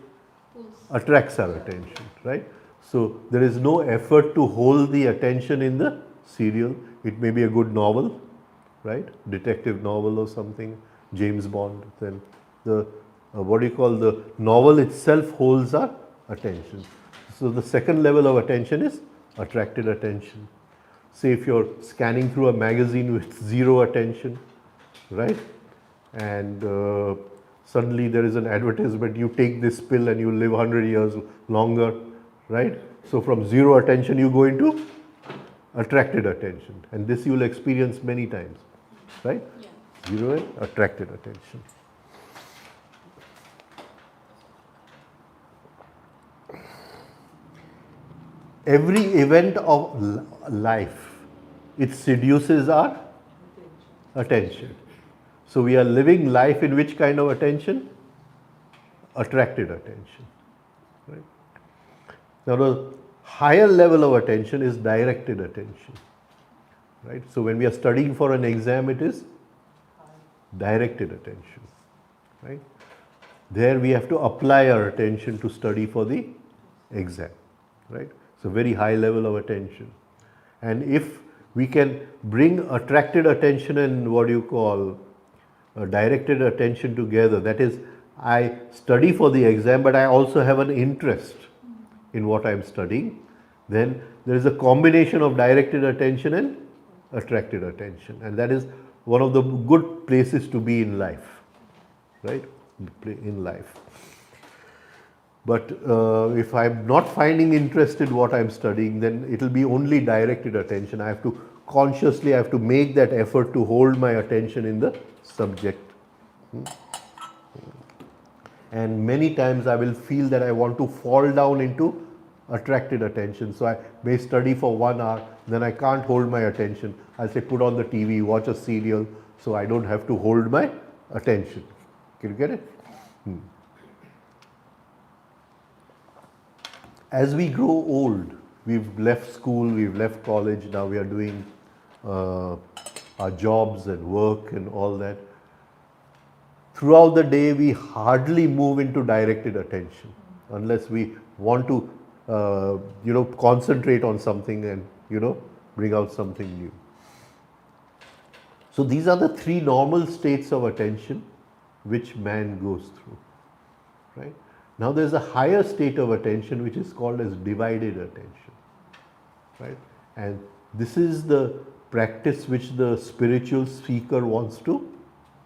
S1: attracts our attention, right? So, there is no effort to hold the attention in the serial. It may be a good novel, right? Detective novel or something, James Bond. Then the the novel itself holds our attention. So the second level of attention is attracted attention. Say if you're scanning through a magazine with zero attention, right? And suddenly there is an advertisement, you take this pill and you live 100 years longer, right? So from zero attention you go into attracted attention, and this you will experience many times, right? Yeah. Zero and attracted attention. Every event of life, it seduces our attention. So we are living life in which kind of attention? Attracted attention. Right? Now the higher level of attention is directed attention. Right? So when we are studying for an exam, it is directed attention. Right? There we have to apply our attention to study for the exam. Right? So very high level of attention. And if we can bring attracted attention and directed attention together, that is, I study for the exam but I also have an interest in what I am studying, then there is a combination of directed attention and attracted attention, and that is one of the good places to be in life, right? In life. But if I'm not finding interest in what I'm studying, then it will be only directed attention. I have to make that effort to hold my attention in the subject. And many times I will feel that I want to fall down into attracted attention. So I may study for 1 hour, then I can't hold my attention. I'll say put on the TV, watch a serial, so I don't have to hold my attention. Can you get it? As we grow old, we've left school, we've left college, now we are doing our jobs and work and all that. Throughout the day, we hardly move into directed attention unless we want to, concentrate on something and, bring out something new. So these are the 3 normal states of attention which man goes through, right? Now there's a higher state of attention which is called as divided attention, right? And this is the practice which the spiritual seeker wants to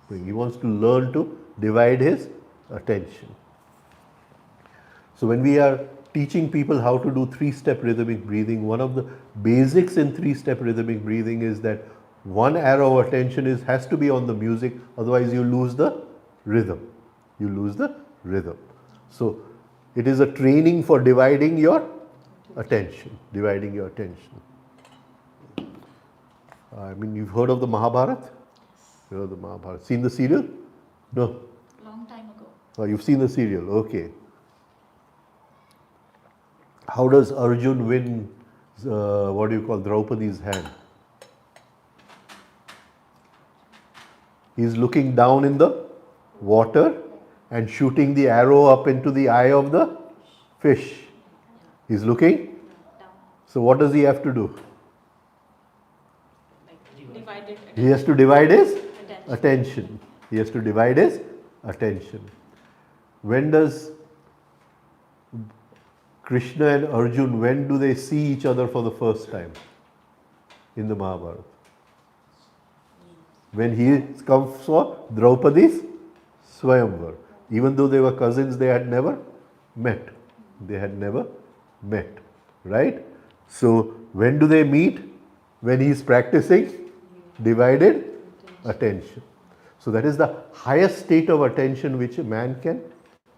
S1: bring. He wants to learn to divide his attention. So when we are teaching people how to do 3-step rhythmic breathing, one of the basics in 3-step rhythmic breathing is that one arrow of attention has to be on the music, otherwise you lose the rhythm. You lose the rhythm. So it is a training for dividing your attention, dividing your attention. I mean, you've heard of the Mahabharata? You know the Mahabharata. Seen the serial? No?
S7: Long time ago.
S1: Oh, you've seen the serial, okay. How does Arjun win, Draupadi's hand? He's looking down in the water and shooting the arrow up into the eye of the fish. He's looking. So what does he have to do? He has to divide his attention. He has to divide his attention. When does Krishna and Arjun, when do they see each other for the first time in the Mahabharata? When he comes for Draupadi's Swayamvar. Even though they were cousins, they had never met. They had never met, right? So when do they meet? When he is practicing divided attention. So that is the highest state of attention which a man can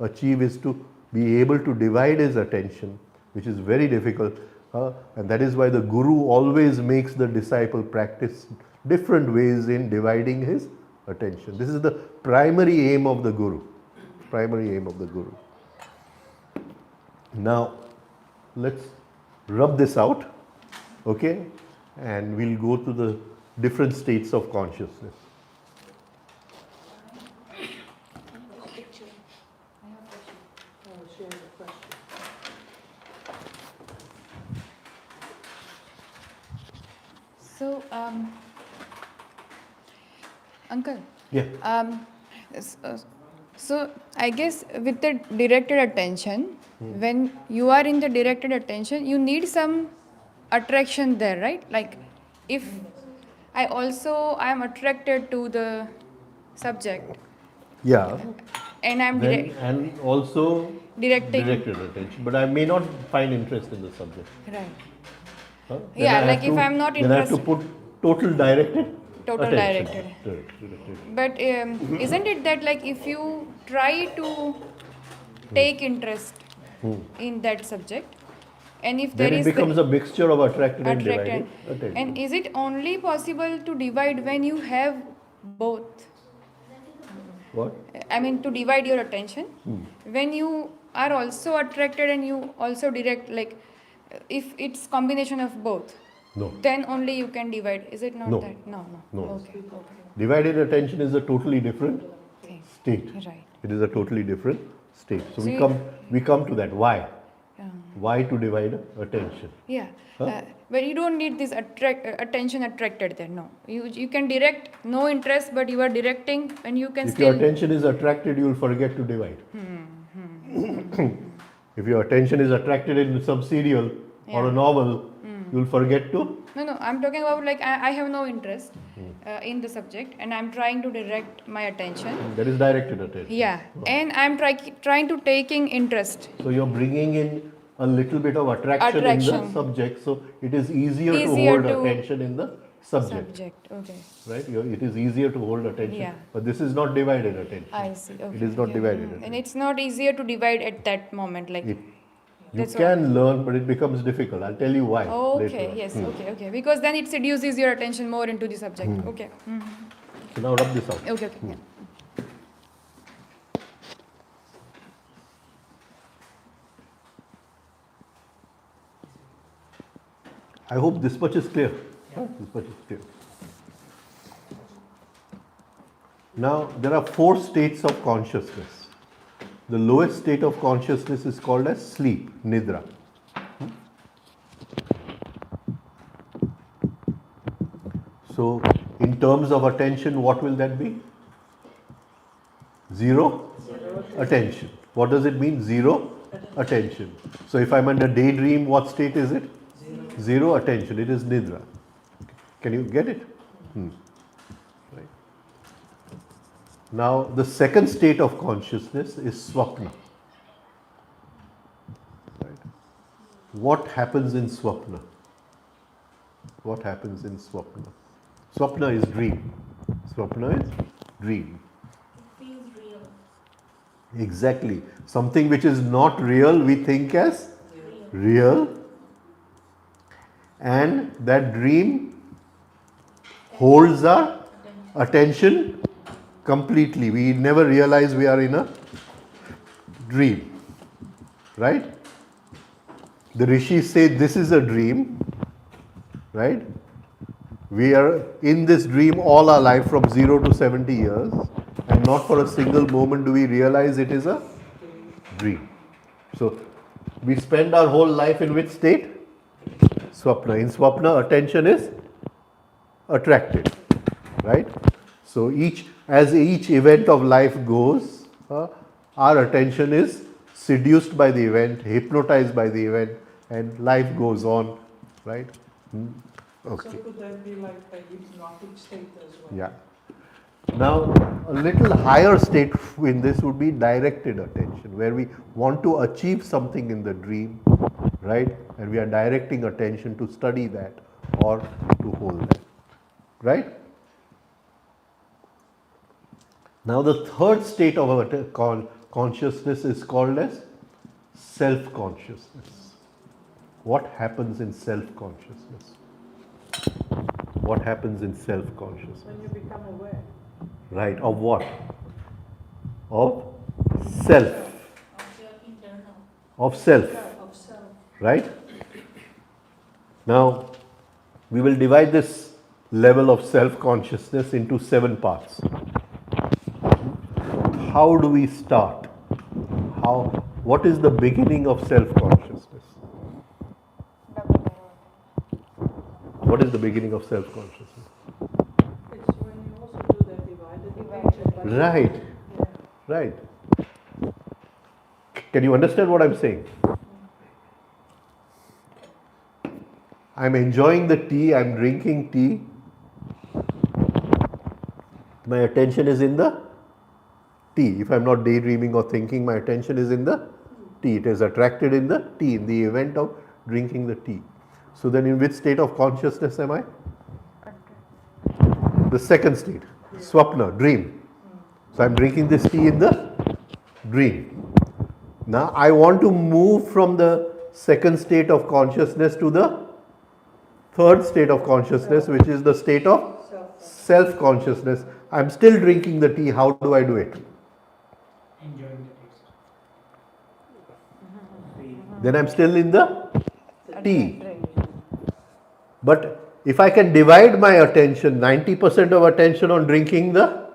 S1: achieve, is to be able to divide his attention, which is very difficult. And that is why the Guru always makes the disciple practice different ways in dividing his attention. This is the primary aim of the Guru. Primary aim of the Guru. Now, let's rub this out, okay? And we'll go to the different states of consciousness.
S11: So, Uncle.
S1: Yeah.
S11: So I guess with the directed attention, when you are in the directed attention, you need some attraction there, right? Like if I am attracted to the subject.
S1: Yeah.
S11: And I'm
S1: and also
S11: directing.
S1: directed attention. But I may not find interest in the subject.
S11: Right.
S1: Huh?
S11: Yeah, like if I'm not
S1: then I have to
S11: interested.
S1: put total directed
S11: Total
S1: attention.
S11: directed.
S1: Directed.
S11: But isn't it that like if you try to take interest in that subject, and if
S1: Then
S11: there
S1: it
S11: is
S1: becomes a mixture of attracted and
S11: attracted,
S1: divided attention.
S11: and is it only possible to divide when you have both?
S1: What?
S11: I mean, to divide your attention when you are also attracted and you also direct, like if it's combination of both.
S1: No.
S11: Then only you can divide. Is it not
S1: No.
S11: that? No.
S1: No.
S11: Okay.
S1: Divided attention is a totally different
S11: Okay.
S1: state.
S11: Right.
S1: It is a totally different state. So
S11: So
S1: we come to that. Why?
S11: Yeah.
S1: Why to divide attention?
S11: Yeah.
S1: Huh?
S11: But you don't need this attention attracted there. No. You can direct no interest, but you are directing and you can
S1: If
S11: still.
S1: your attention is attracted, you will forget to divide. If your attention is attracted in some serial or a
S11: Yeah.
S1: novel, you will forget to.
S11: No. I'm talking about like I have no interest in the subject and I'm trying to direct my attention.
S1: That is directed attention.
S11: Yeah. And I'm trying to taking interest.
S1: So you're bringing in a little bit of attraction in the
S11: Attraction.
S1: subject, so it is easier to
S11: Easier
S1: hold
S11: to-
S1: attention in the subject.
S11: Okay.
S1: Right? It is easier to hold attention.
S11: Yeah.
S1: But this is not divided attention.
S11: I see. Okay.
S1: It is not
S11: Yeah.
S1: divided
S11: And
S1: attention.
S11: it's not easier to divide at that moment. Like.
S1: You
S11: That's what I
S1: can learn, but it becomes difficult. I'll tell you why later
S11: Okay,
S1: on.
S11: yes, okay. Because then it seduces your attention more into the subject. Okay.
S1: So now rub this out.
S11: Okay, yeah.
S1: I hope this much is clear. This much is clear. Now, there are 4 states of consciousness. The lowest state of consciousness is called as sleep, nidra. So, in terms of attention, what will that be? Zero attention. What does it mean? Zero attention. So, if I'm under daydream, what state is it? Zero attention. It is nidra. Can you get it? Right. Now, the second state of consciousness is swapna. Right. What happens in swapna? What happens in swapna? Swapna is dream. Swapna is dream.
S7: It feels real.
S1: Exactly. Something which is not real, we think as real. And that dream holds our attention completely. We never realize we are in a dream. Right? The rishis say this is a dream. Right? We are in this dream all our life from 0 to 70 years, and not for a single moment do we realize it is a dream. So, we spend our whole life in which state? Swapna. In Swapna, attention is attracted, right? So, as each event of life goes, our attention is seduced by the event, hypnotized by the event, and life goes on, right? Okay.
S5: So could that be like a hypnotic state as well?
S1: Yeah. Now, a little higher state in this would be directed attention, where we want to achieve something in the dream, right? And we are directing attention to study that or to hold that, right? Now, the third state of our consciousness is called as self-consciousness. What happens in self-consciousness? What happens in self-consciousness?
S5: When you become aware.
S1: Right, of what? Of self.
S7: Of your internal.
S1: Of self.
S5: Of self.
S1: Right? Now, we will divide this level of self-consciousness into 7 parts. How do we start? What is the beginning of self-consciousness? What is the beginning of self-consciousness?
S5: It's when you also do that divided attention.
S1: Right, right. Can you understand what I'm saying? I'm enjoying the tea, I'm drinking tea. My attention is in the tea. If I'm not daydreaming or thinking, my attention is in the tea. It is attracted in the tea, in the event of drinking the tea. So then in which state of consciousness am I? The second state, swapna, dream. So I'm drinking this tea in the dream. Now I want to move from the second state of consciousness to the third state of consciousness, which is the state of self-consciousness. I'm still drinking the tea. How do I do it?
S3: Enjoying the taste.
S1: Then I'm still in the tea. But if I can divide my attention, 90% of attention on drinking the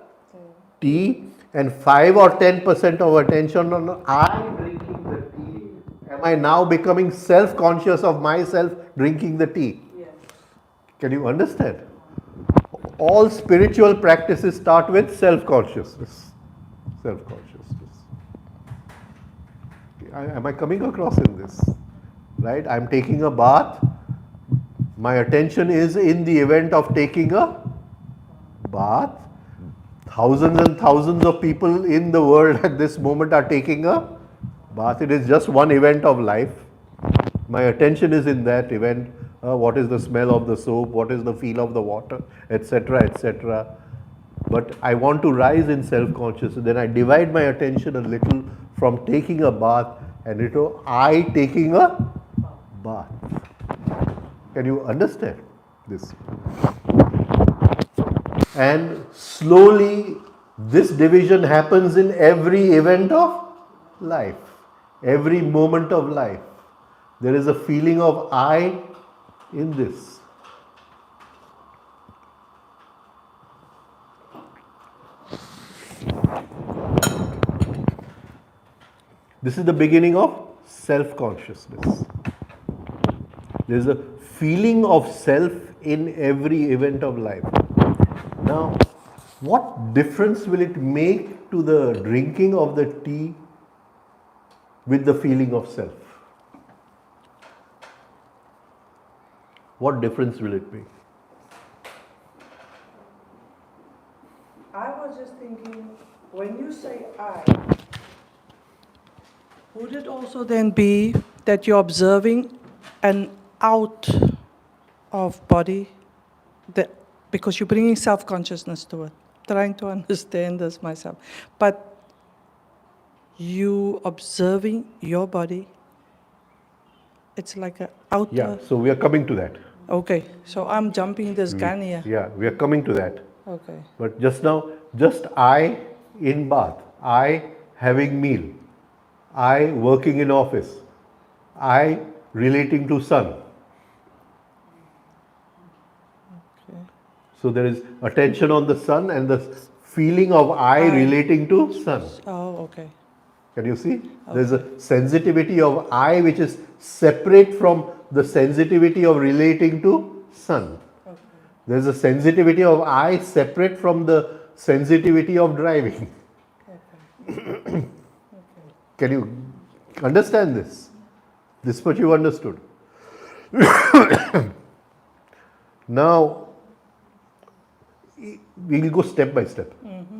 S1: tea and 5 or 10% of attention on I drinking the tea, am I now becoming self-conscious of myself drinking the tea?
S5: Yes.
S1: Can you understand? All spiritual practices start with self-consciousness. Self-consciousness. Am I coming across in this? Right? I'm taking a bath. My attention is in the event of taking a bath. Thousands and thousands of people in the world at this moment are taking a bath. It is just one event of life. My attention is in that event. What is the smell of the soap? What is the feel of the water? Etc. etc. But I want to rise in self-consciousness. Then I divide my attention a little from taking a bath and into I taking a bath. Can you understand this? And slowly this division happens in every event of life, every moment of life. There is a feeling of I in this. This is the beginning of self-consciousness. There is a feeling of self in every event of life. Now, what difference will it make to the drinking of the tea with the feeling of self? What difference will it make?
S5: I was just thinking, when you say I, would it also then be that you're observing an out of body, that, because you're bringing self-consciousness to it, trying to understand this myself, but you observing your body, it's like an outer...
S1: Yeah, so we are coming to that.
S5: Okay, so I'm jumping this gun here.
S1: Yeah, we are coming to that.
S5: Okay.
S1: But just now, just I in bath, I having meal, I working in office, I relating to son.
S5: Okay.
S1: So there is attention on the son and the feeling of I relating to son.
S5: Oh, okay.
S1: Can you see? There is a sensitivity of I which is separate from the sensitivity of relating to son.
S5: Okay.
S1: There is a sensitivity of I separate from the sensitivity of driving.
S5: Okay.
S1: Can you understand this? This is what you understood. Now, we will go step by step.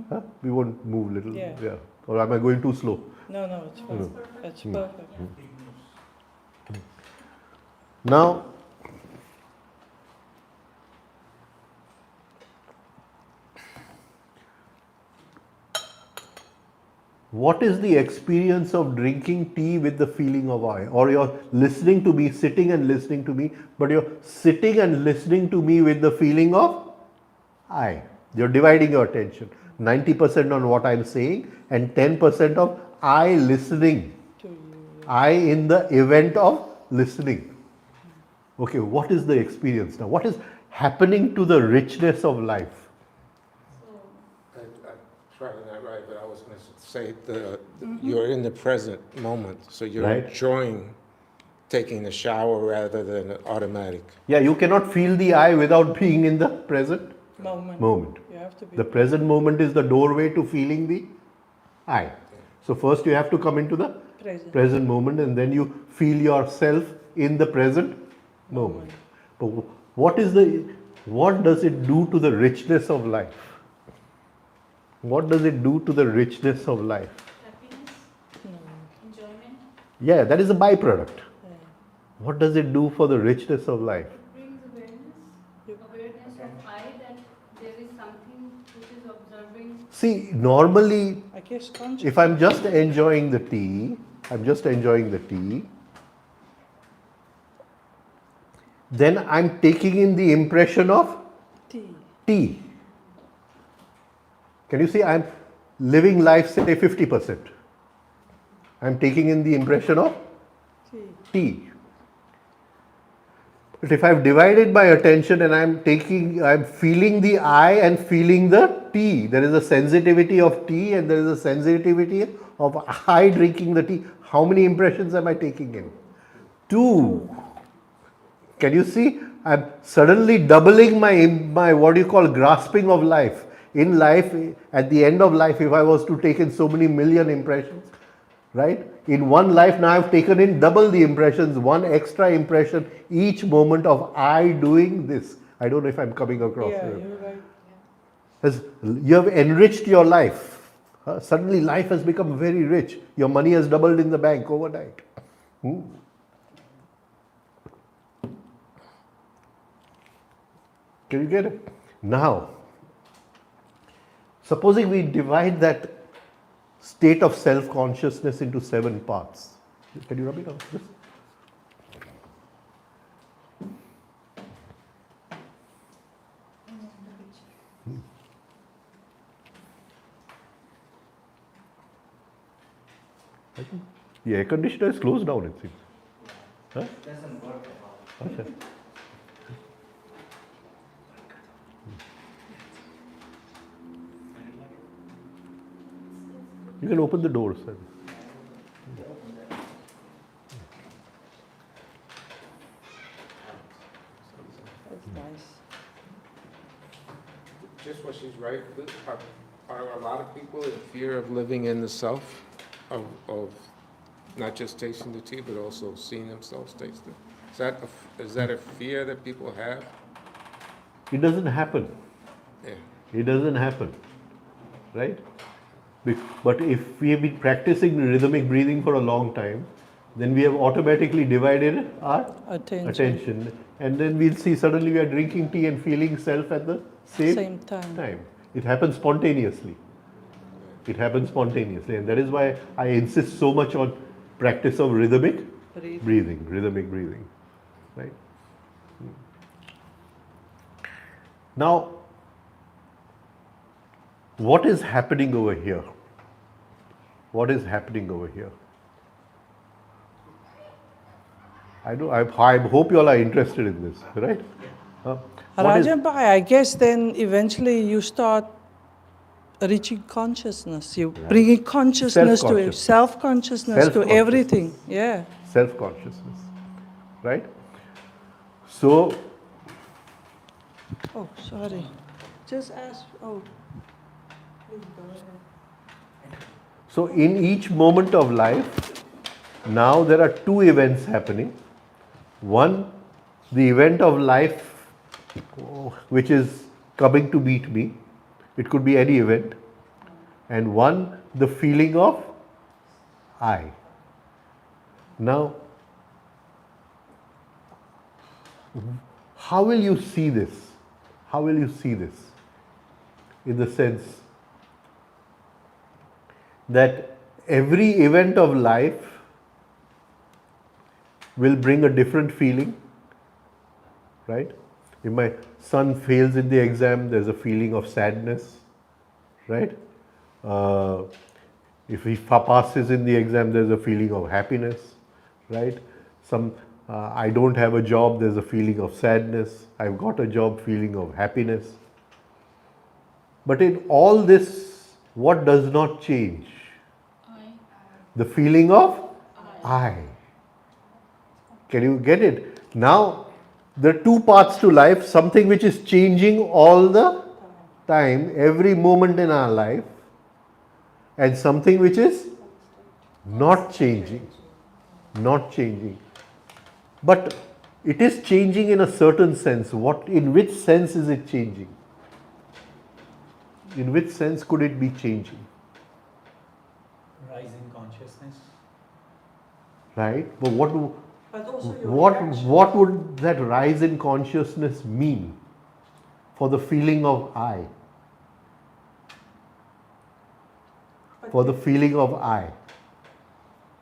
S1: Huh? We won't move little.
S5: Yeah.
S1: Or am I going too slow?
S5: No, it's fine. That's perfect.
S1: Now, what is the experience of drinking tea with the feeling of I? Or you're listening to me, sitting and listening to me, but you're sitting and listening to me with the feeling of I. You're dividing your attention. 90% on what I'm saying and 10% of I listening. I in the event of listening. Okay, what is the experience now? What is happening to the richness of life?
S6: I'm probably not right, but I was going to say you're in the present moment, so you're
S1: Right.
S6: enjoying taking a shower rather than automatic.
S1: Yeah, you cannot feel the I without being in the present
S5: Moment. You have to be.
S1: The present moment is the doorway to feeling the I. So first you have to come into the present moment and then you feel yourself in the present moment. But what does it do to the richness of life? What does it do to the richness of life?
S7: Happiness? Enjoyment?
S1: Yeah, that is a byproduct. What does it do for the richness of life?
S4: It brings awareness of I, that there is something which is observing.
S1: See, normally,
S5: I guess conscious.
S1: if I'm just enjoying the tea, then I'm taking in the impression of tea. Can you see? I'm living life, say 50%. I'm taking in the impression of tea. But if I've divided my attention and I'm feeling the I and feeling the tea, there is a sensitivity of tea and there is a sensitivity of I drinking the tea. How many impressions am I taking in? 2. Can you see? I'm suddenly doubling my what do you call grasping of life. In life, at the end of life, if I was to take in so many million impressions, right? In one life now I've taken in double the impressions, one extra impression each moment of I doing this. I don't know if I'm coming across here.
S5: You're right.
S1: You have enriched your life. Suddenly life has become very rich. Your money has doubled in the bank overnight. Can you get it? Now, supposing we divide that state of self-consciousness into 7 parts. Can you rub it on? Just. I think the air conditioner is closed down, it seems. Huh?
S3: Doesn't work at all.
S1: Okay. You can open the doors.
S5: That's nice.
S6: Just what she's right, are a lot of people in fear of living in the self, of not just tasting the tea, but also seeing themselves taste it? Is that a fear that people have?
S1: It doesn't happen.
S6: Yeah.
S1: It doesn't happen. Right? But if we have been practicing rhythmic breathing for a long time, then we have automatically divided our attention. And then we'll see suddenly we are drinking tea and feeling self at the same time. It happens spontaneously. It happens spontaneously. And that is why I insist so much on practice of rhythmic breathing. Right? Now, what is happening over here? What is happening over here? I hope you all are interested in this, right?
S5: Rajen Vakil, I guess then eventually you start reaching consciousness. You bringing consciousness to self-consciousness to everything. Yeah.
S1: Self-consciousness, right? So.
S5: Oh, sorry. Just ask. Oh, please go ahead.
S1: So in each moment of life, now there are two events happening. One, the event of life which is coming to meet me. It could be any event. And one, the feeling of I. Now, how will you see this? How will you see this? In the sense that every event of life will bring a different feeling, right? If my son fails in the exam, there's a feeling of sadness, right? If he passes in the exam, there's a feeling of happiness, right? I don't have a job, there's a feeling of sadness. I've got a job, feeling of happiness. But in all this, what does not change? The feeling of I. Can you get it? Now, there are two parts to life, something which is changing all the time, every moment in our life, and something which is not changing. Not changing. But it is changing in a certain sense. In which sense is it changing? In which sense could it be changing?
S3: Rise in consciousness.
S1: Right? But what would that rise in consciousness mean for the feeling of I? For the feeling of I.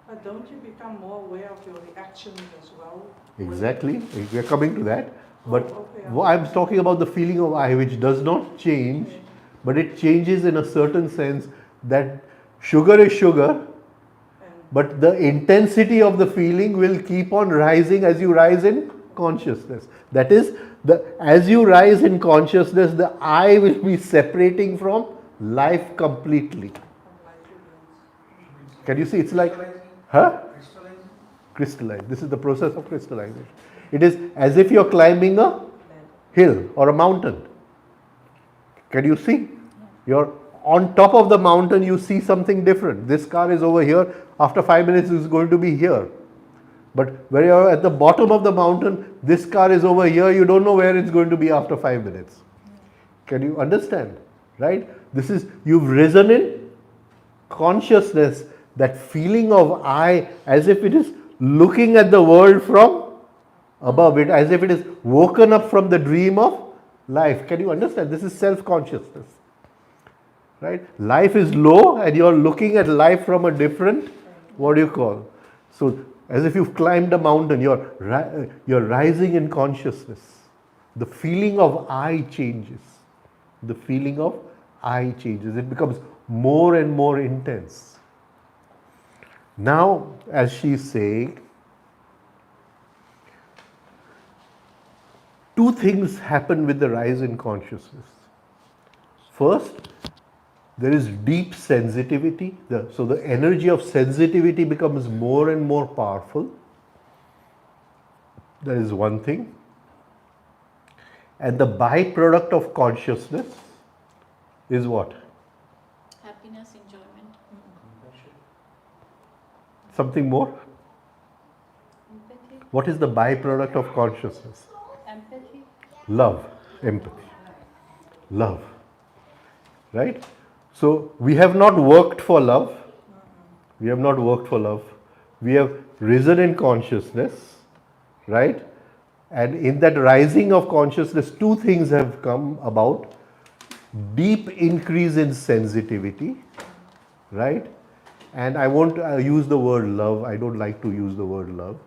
S5: But don't you become more aware of your reactions as well?
S1: Exactly. We are coming to that. But I'm talking about the feeling of I, which does not change, but it changes in a certain sense that sugar is sugar, but the intensity of the feeling will keep on rising as you rise in consciousness. That is, as you rise in consciousness, the I will be separating from life completely. Can you see? It's like, crystallize. This is the process of crystallization. It is as if you're climbing a hill or a mountain. Can you see? You're on top of the mountain, you see something different. This car is over here. After 5 minutes, it's going to be here. But when you're at the bottom of the mountain, this car is over here. You don't know where it's going to be after 5 minutes. Can you understand? Right? You've risen in consciousness, that feeling of I, as if it is looking at the world from above it, as if it is woken up from the dream of life. Can you understand? This is self-consciousness. Right? Life is low and you're looking at life from a different, So as if you've climbed a mountain, you're rising in consciousness. The feeling of I changes. The feeling of I changes. It becomes more and more intense. Now, as she's saying, two things happen with the rise in consciousness. First, there is deep sensitivity. So the energy of sensitivity becomes more and more powerful. That is one thing. And the byproduct of consciousness is what?
S10: Happiness, enjoyment.
S1: Something more?
S4: Empathy.
S1: What is the byproduct of consciousness?
S4: Empathy.
S1: Love, empathy, love, right? So we have not worked for love. We have not worked for love. We have risen in consciousness, right? And in that rising of consciousness, two things have come about. Deep increase in sensitivity, right? And I won't use the word love. I don't like to use the word love.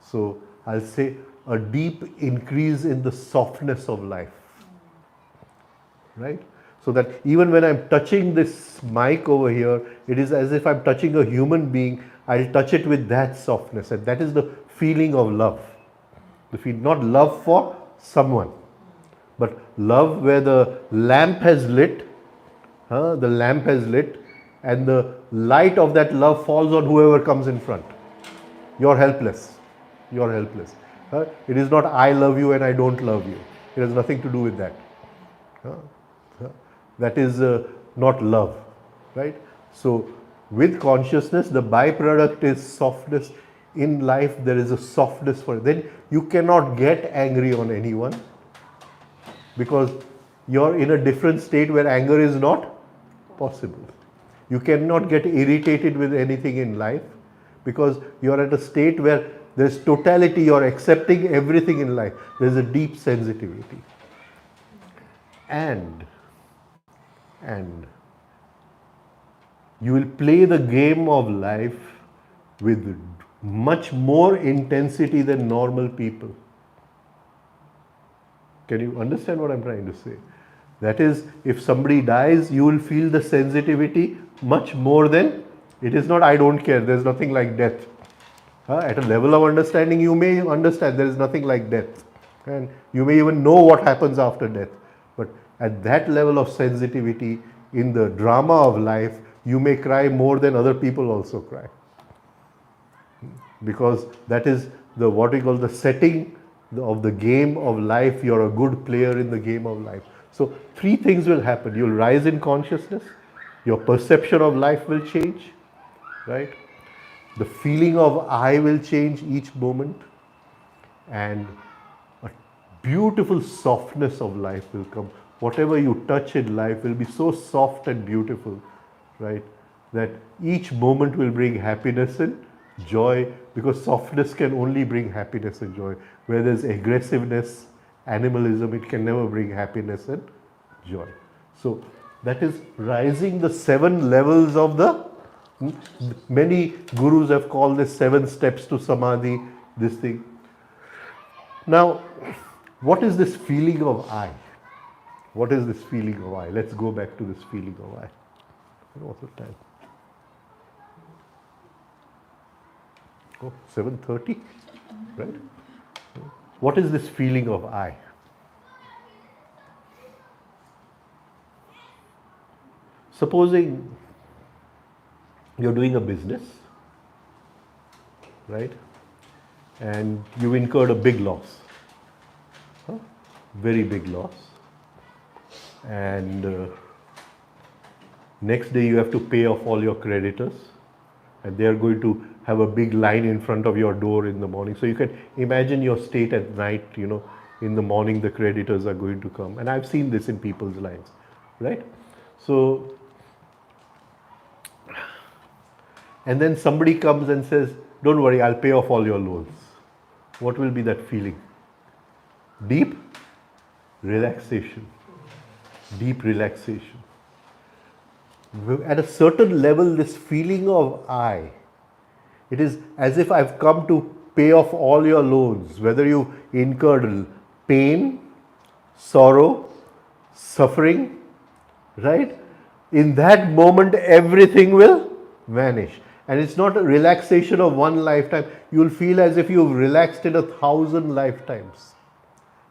S1: So I'll say a deep increase in the softness of life, right? So that even when I'm touching this mic over here, it is as if I'm touching a human being. I'll touch it with that softness, and that is the feeling of love. Not love for someone, but love where the lamp has lit, and the light of that love falls on whoever comes in front. You're helpless. You're helpless. It is not I love you and I don't love you. It has nothing to do with that. That is not love, right? So with consciousness, the byproduct is softness. In life, there is a softness for it. Then you cannot get angry on anyone because you're in a different state where anger is not possible. You cannot get irritated with anything in life because you're at a state where there's totality, you're accepting everything in life. There's a deep sensitivity. And you will play the game of life with much more intensity than normal people. Can you understand what I'm trying to say? That is, if somebody dies, you will feel the sensitivity much more than, it is not I don't care, there's nothing like death. At a level of understanding, you may understand there is nothing like death. And you may even know what happens after death. But at that level of sensitivity, in the drama of life, you may cry more than other people also cry. Because that is the what we call the setting of the game of life. You're a good player in the game of life. So three things will happen. You'll rise in consciousness, your perception of life will change, right? The feeling of I will change each moment, and a beautiful softness of life will come. Whatever you touch in life will be so soft and beautiful, right? That each moment will bring happiness and joy, because softness can only bring happiness and joy. Where there's aggressiveness, animalism, it can never bring happiness and joy. So that is rising the 7 levels of the, many gurus have called this 7 steps to samadhi, this thing. Now, what is this feeling of I? What is this feeling of I? Let's go back to this feeling of I. What's the time? Oh, 7:30, right? What is this feeling of I? Supposing you're doing a business, right? And you incurred a big loss, very big loss. And next day you have to pay off all your creditors, and they are going to have a big line in front of your door in the morning. So you can imagine your state at night, in the morning the creditors are going to come. And I've seen this in people's lives, right? So, and then somebody comes and says, don't worry, I'll pay off all your loans. What will be that feeling? Deep relaxation. Deep relaxation. At a certain level, this feeling of I, It is as if I've come to pay off all your loans, whether you incurred pain, sorrow, suffering, right? In that moment, everything will vanish. And it's not a relaxation of one lifetime. You'll feel as if you've relaxed in 1,000 lifetimes.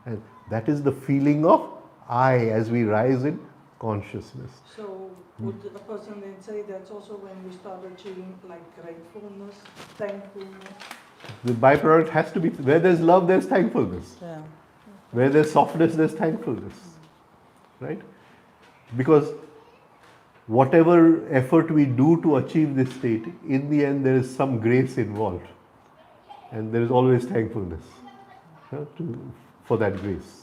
S1: And that is the feeling of I as we rise in consciousness.
S5: So would a person then say that's also when we start achieving like gratefulness, thankfulness?
S1: The byproduct has to be, where there's love, there's thankfulness.
S5: Yeah.
S1: Where there's softness, there's thankfulness. Right? Because whatever effort we do to achieve this state, in the end there is some grace involved. And there is always thankfulness for that grace.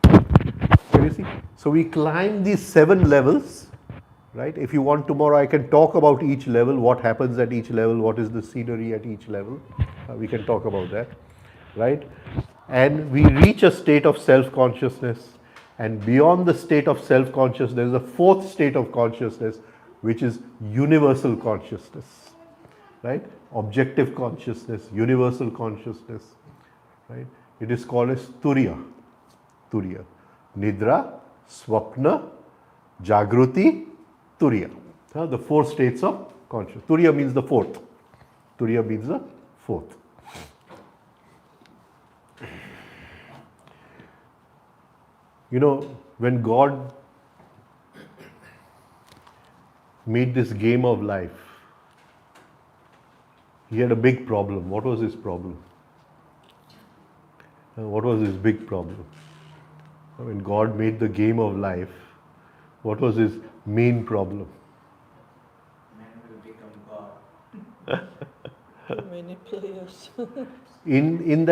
S1: Can you see? So we climb these 7 levels, right? If you want tomorrow, I can talk about each level, what happens at each level, what is the scenery at each level. We can talk about that, right? And we reach a state of self-consciousness. And beyond the state of self-consciousness, there is a 4th state of consciousness, which is universal consciousness, right? Objective consciousness, universal consciousness, right? It is called as Turiya. Turiya. Nidra, Swapna, Jagruti, Turiya. The 4 states of consciousness. Turiya means the 4th. Turiya means the 4th. You know, when God made this game of life, he had a big problem. What was his problem? What was his big problem? When God made the game of life, what was his main problem?
S3: Man will become God.
S5: Many players.
S1: In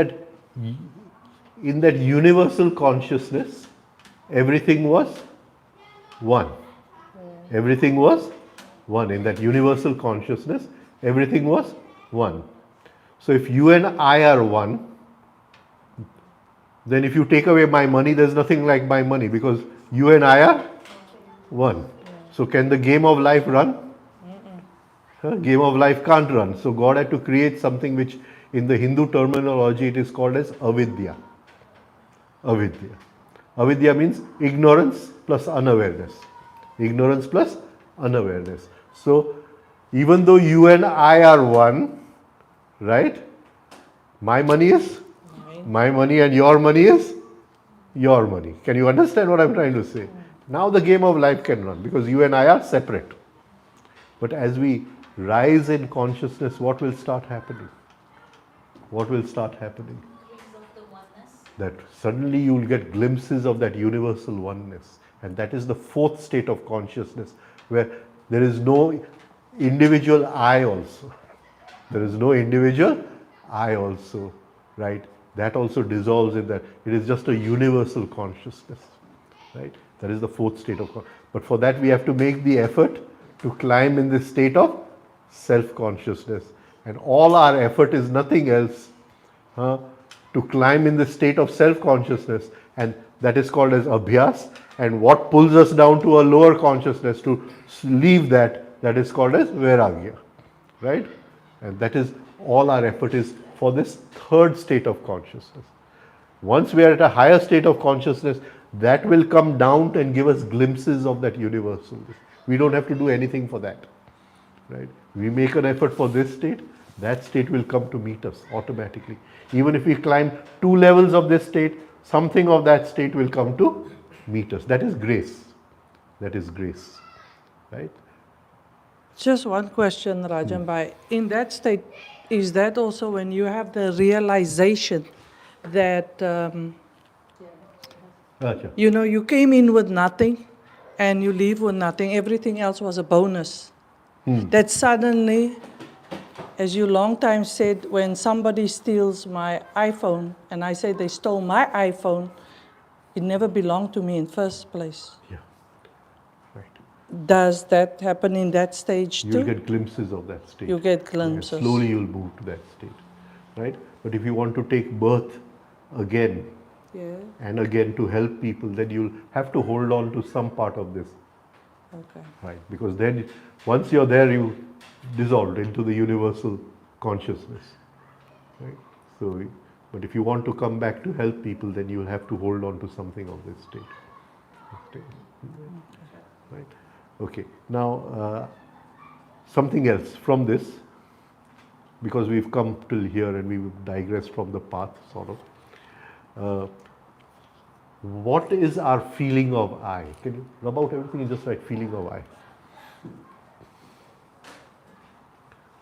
S1: that universal consciousness, everything was one. Everything was one. In that universal consciousness, everything was one. So if you and I are one, then if you take away my money, there's nothing like my money, because you and I are one. So can the game of life run? Game of life can't run. So God had to create something which in the Hindu terminology it is called as avidya. Avidya. Avidya means ignorance plus unawareness. Ignorance plus unawareness. So even though you and I are one, right? My money is my money and your money is your money. Can you understand what I'm trying to say? Now the game of life can run because you and I are separate. But as we rise in consciousness, what will start happening? What will start happening? That suddenly you will get glimpses of that universal oneness. And that is the 4th state of consciousness, where there is no individual I also. There is no individual I also, right? That also dissolves in that. It is just a universal consciousness, right? That is the 4th state of consciousness. But for that we have to make the effort to climb in this state of self-consciousness. And all our effort is nothing else to climb in the state of self-consciousness, and that is called as abhyas. And what pulls us down to a lower consciousness, to leave that is called as vairagya, right? And that is all our effort is for this 3rd state of consciousness. Once we are at a higher state of consciousness, that will come down and give us glimpses of that universal. We don't have to do anything for that, right? We make an effort for this state, that state will come to meet us automatically. Even if we climb 2 levels of this state, something of that state will come to meet us. That is grace. That is grace, right?
S5: Just one question, Rajan Bhai. In that state, is that also when you have the realization that, you know, you came in with nothing and you leave with nothing, everything else was a bonus? That suddenly, as you long time said, when somebody steals my iPhone and I say they stole my iPhone, it never belonged to me in first place.
S1: Yeah, right.
S5: Does that happen in that stage too?
S1: You'll get glimpses of that state.
S5: You get glimpses.
S1: And slowly you'll move to that state, right? But if you want to take birth again and again to help people, then you'll have to hold on to some part of this.
S5: Okay.
S1: Right, because then once you're there, you dissolved into the universal consciousness. Right? So, but if you want to come back to help people, then you will have to hold on to something of this state. Right? Okay. Now, something else from this, because we've come till here and we've digressed from the path, sort of. What is our feeling of I? Can you rub out everything and just write feeling of I?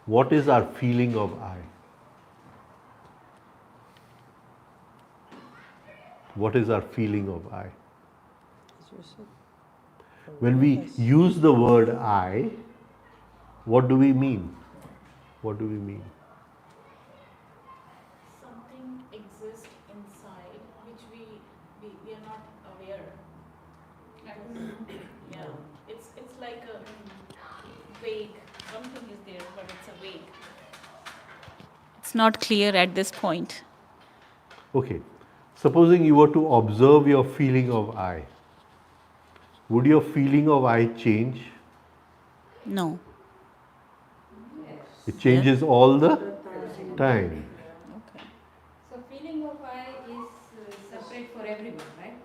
S1: What is our feeling of I? What is our feeling of I? When we use the word I, what do we mean? What do we mean?
S7: Something exists inside which we are not aware. Yeah, it's like a vague. Something is there, but it's a vague.
S10: It's not clear at this point.
S1: Okay. Supposing you were to observe your feeling of I, would your feeling of I change?
S10: No.
S1: It changes all the time.
S4: So feeling of I is separate for everyone, right?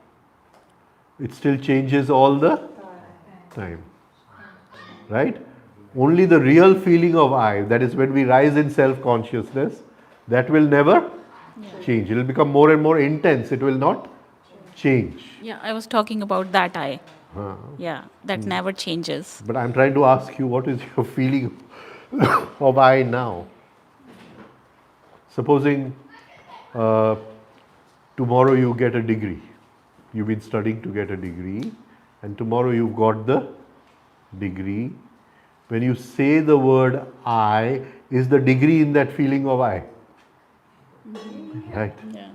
S1: It still changes all the time. Right? Only the real feeling of I, that is when we rise in self-consciousness, that will never change. It will become more and more intense. It will not change.
S10: Yeah, I was talking about that I. Yeah, that never changes.
S1: But I'm trying to ask you, what is your feeling of I now? Supposing tomorrow you get a degree. You've been studying to get a degree, and tomorrow you've got the degree. When you say the word I, is the degree in that feeling of I? Right?
S10: Yeah.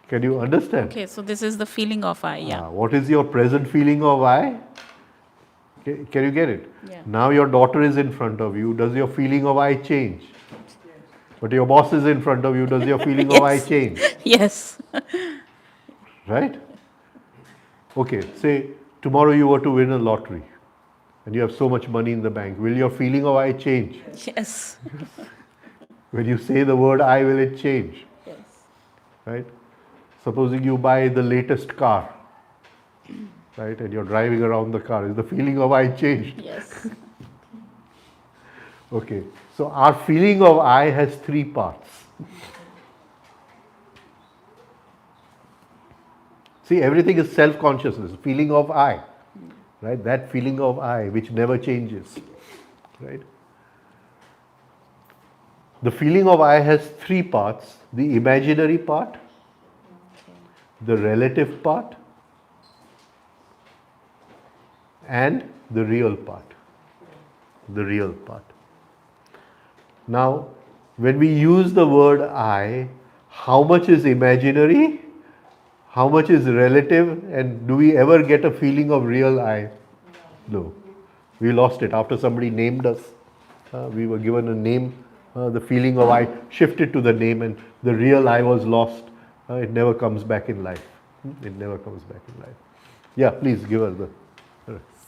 S1: Can you understand?
S10: Okay, so this is the feeling of I, yeah.
S1: What is your present feeling of I? Can you get it?
S10: Yeah.
S1: Now your daughter is in front of you. Does your feeling of I change? But your boss is in front of you. Does your feeling of I
S10: Yes.
S1: change?
S10: Yes.
S1: Right? Okay, say tomorrow you were to win a lottery and you have so much money in the bank. Will your feeling of I change?
S10: Yes.
S1: When you say the word I, will it change?
S10: Yes.
S1: Right? Supposing you buy the latest car, right, and you're driving around the car, is the feeling of I changed?
S10: Yes.
S1: Okay, so our feeling of I has three parts. See, everything is self-consciousness, feeling of I, right? That feeling of I which never changes, right? The feeling of I has three parts: the imaginary part, the relative part, and the real part. The real part. Now, when we use the word I, how much is imaginary, how much is relative, and do we ever get a feeling of real I? No. We lost it after somebody named us. We were given a name, the feeling of I shifted to the name, and the real I was lost. It never comes back in life. It never comes back in life. Yeah, please give her the...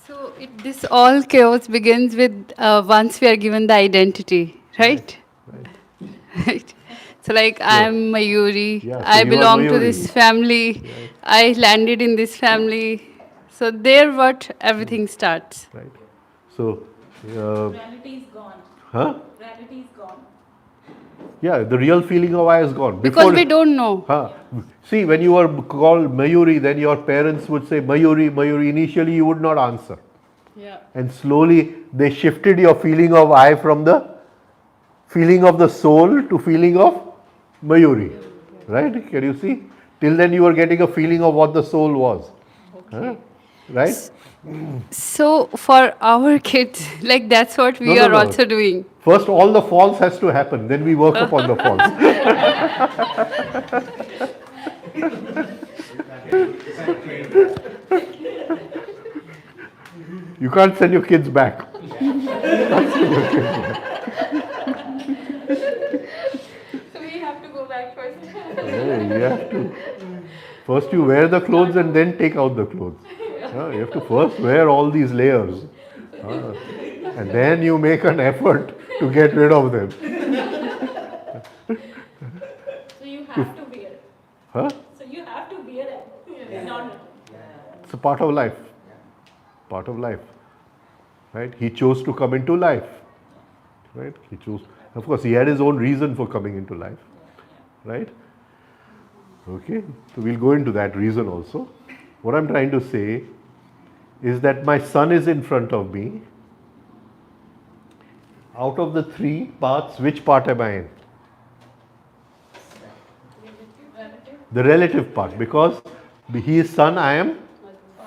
S4: So this all chaos begins with once we are given the identity, right? Right. So like I'm Mayuri,
S1: Yeah, so
S4: I
S1: you are
S4: belong to
S1: Mayuri.
S4: this family, I landed in this family. So there what everything starts.
S1: Right. So,
S7: Reality is gone.
S1: huh?
S7: Reality is gone.
S1: Yeah, the real feeling of I is gone.
S4: Because we don't know.
S1: See, when you were called Mayuri, then your parents would say Mayuri, Mayuri. Initially, you would not answer.
S4: Yeah.
S1: And slowly, they shifted your feeling of I from the feeling of the soul to feeling of Mayuri. Right? Can you see? Till then, you were getting a feeling of what the soul was. Huh? Right?
S4: So for our kids, like that's what we
S1: No,
S4: are
S1: no.
S4: also doing.
S1: First, all the false has to happen. Then we work upon the false. You can't send your kids back.
S7: So we have to go back first.
S1: You have to. First, you wear the clothes and then take out the clothes. You have to first wear all these layers. And then you make an effort to get rid of them.
S7: So you have to wear.
S1: Huh?
S7: So you have to wear it. In order.
S1: It's a part of life. Part of life. Right? He chose to come into life. Right? He chose. Of course, he had his own reason for coming into life. Right? Okay? So we'll go into that reason also. What I'm trying to say is that my son is in front of me. Out of the three parts, which part am I in? The relative part, because he is son, I am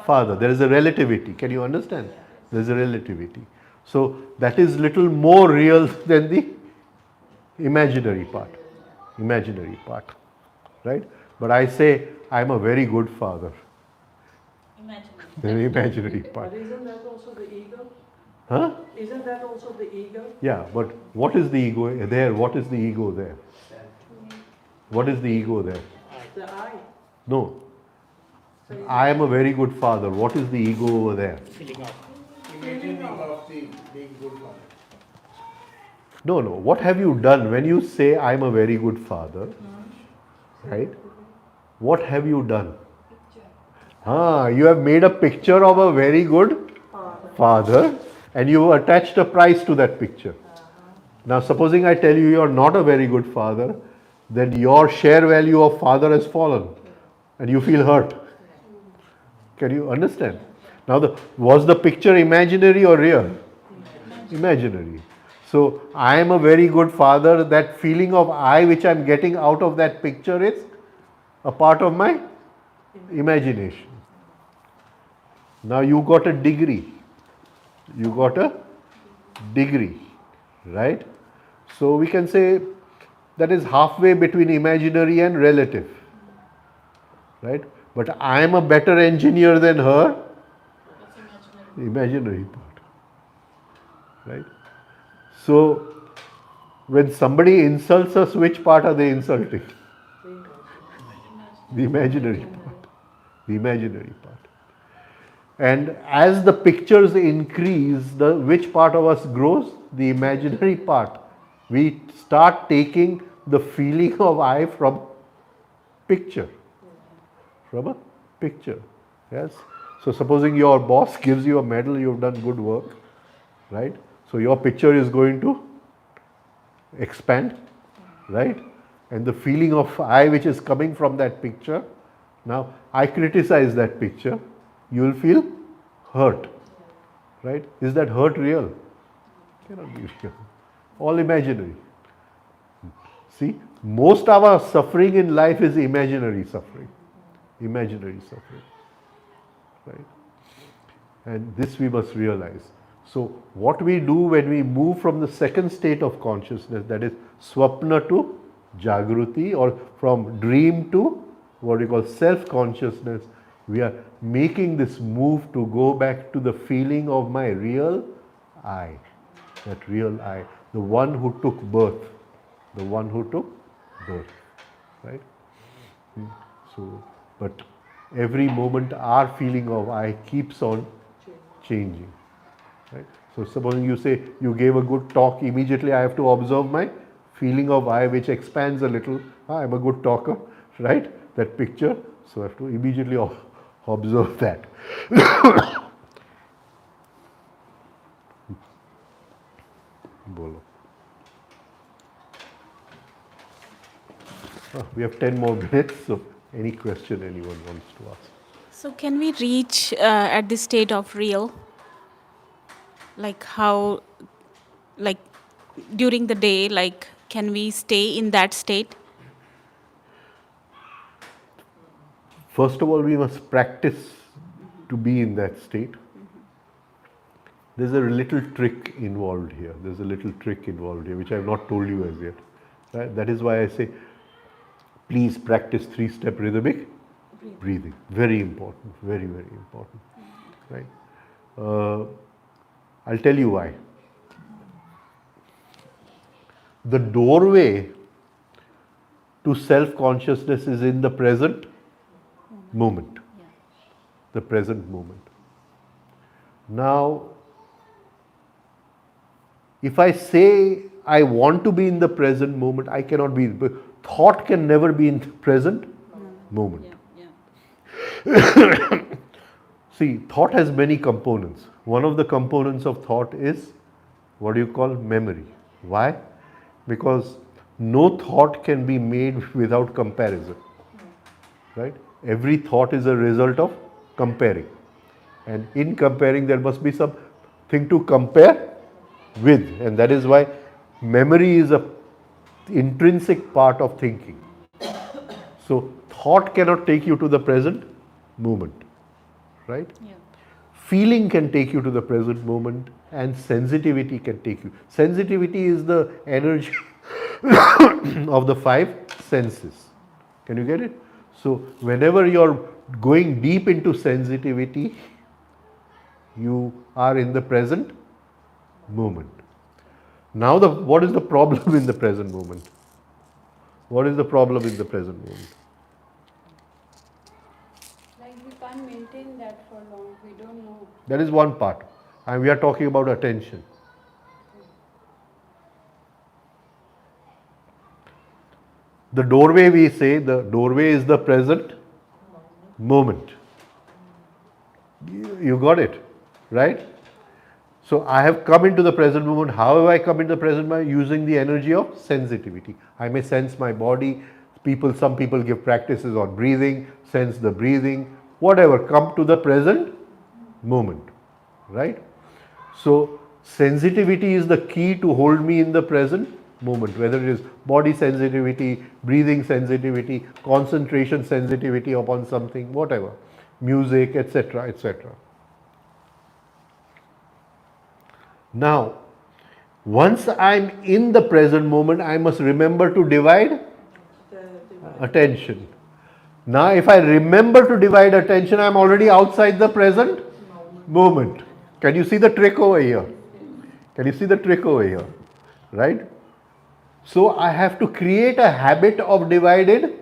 S1: father. There is a relativity. Can you understand? There is a relativity. So that is little more real than the imaginary part. Imaginary part. Right? But I say, I am a very good father.
S7: Imaginary.
S1: The imaginary part.
S5: But isn't that also the ego?
S1: Huh?
S5: Isn't that also the ego?
S1: Yeah, but what is the ego there? What is the ego there? What is the ego there?
S5: The I.
S1: No. I am a very good father. What is the ego over there?
S2: Imagining of the being good father.
S1: No, no. What have you done when you say I am a very good father? Right? What have you done? You have made a picture of a very good father and you attached a price to that picture. Now, supposing I tell you you are not a very good father, then your share value of father has fallen and you feel hurt. Can you understand? Now, was the picture imaginary or real? Imaginary. So, I am a very good father. That feeling of I which I am getting out of that picture is a part of my imagination. Now, you got a degree. You got a degree, right? So, we can say that is halfway between imaginary and relative, right? But I am a better engineer than her. Imaginary part, right? So, when somebody insults us, which part are they insulting? The imaginary part. The imaginary part. And as the pictures increase, which part of us grows? The imaginary part. We start taking the feeling of I from picture. From a picture. Yes. So supposing your boss gives you a medal, you've done good work, right? So your picture is going to expand, right? And the feeling of I which is coming from that picture, now I criticize that picture, you will feel hurt, right? Is that hurt real? Cannot be real. All imaginary. See, most of our suffering in life is imaginary suffering. Imaginary suffering. Right? And this we must realize. So, what we do when we move from the second state of consciousness, that is swapna to jagruti, or from dream to what we call self-consciousness, we are making this move to go back to the feeling of my real I. That real I. The one who took birth. The one who took birth. Right? So, but every moment our feeling of I keeps on changing. Right? So supposing you say you gave a good talk, immediately I have to observe my feeling of I which expands a little. I'm a good talker, right? That picture. So I have to immediately observe that. Bolo. We have 10 more minutes, so any question anyone wants to ask.
S10: So can we reach at the state of real? Like how, like during the day, like can we stay in that state?
S1: First of all, we must practice to be in that state. There's a little trick involved here. There's a little trick involved here, which I have not told you as yet. Right? That is why I say, please practice 3-step rhythmic breathing. Very important. Very, very important. Right? I'll tell you why. The doorway to self-consciousness is in the present moment. The present moment. Now, If I say I want to be in the present moment, I cannot be. Thought can never be in the present moment. See, thought has many components. One of the components of thought is what do you call memory. Why? Because no thought can be made without comparison. Right? Every thought is a result of comparing. And in comparing, there must be something to compare with. And that is why memory is a intrinsic part of thinking. So thought cannot take you to the present moment. Right? Feeling can take you to the present moment, and sensitivity can take you. Sensitivity is the energy of the five senses. Can you get it? So whenever you're going deep into sensitivity, you are in the present moment. Now what is the problem in the present moment? What is the problem in the present moment?
S4: Like we can't maintain that for long. We don't know.
S1: That is one part. And we are talking about attention. The doorway, we say, the doorway is the present moment. You got it, right? So I have come into the present moment. How have I come into the present moment? Using the energy of sensitivity. I may sense my body. Some people give practices on breathing, sense the breathing, whatever. Come to the present moment, right? So sensitivity is the key to hold me in the present moment, whether it is body sensitivity, breathing sensitivity, concentration sensitivity upon something, whatever, music, etc., etc. Now, once I'm in the present moment, I must remember to divide attention. Now, if I remember to divide attention, I'm already outside the present moment. Can you see the trick over here? Can you see the trick over here? Right? So I have to create a habit of divided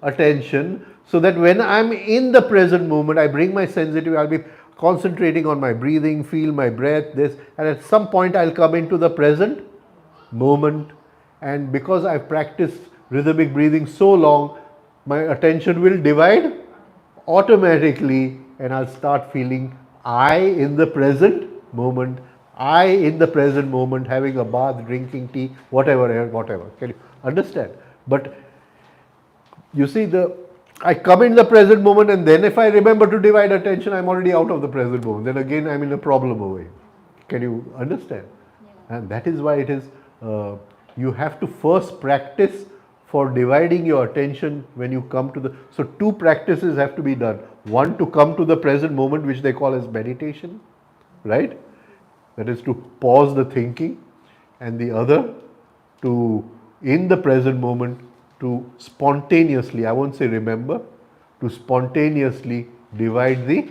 S1: attention so that when I'm in the present moment, I bring my sensitivity, I'll be concentrating on my breathing, feel my breath, this, and at some point I'll come into the present moment. And because I've practiced rhythmic breathing so long, my attention will divide automatically, and I'll start feeling I in the present moment, I in the present moment, having a bath, drinking tea, whatever. Can you understand? But you see, I come in the present moment, and then if I remember to divide attention, I'm already out of the present moment. Then again, I'm in a problem over here. Can you understand? Yeah. And that is why it is, you have to first practice for dividing your attention when you come to so two practices have to be done. One, to come to the present moment, which they call as meditation, right? That is to pause the thinking. And the other, to, in the present moment, to spontaneously, I won't say remember, to spontaneously divide the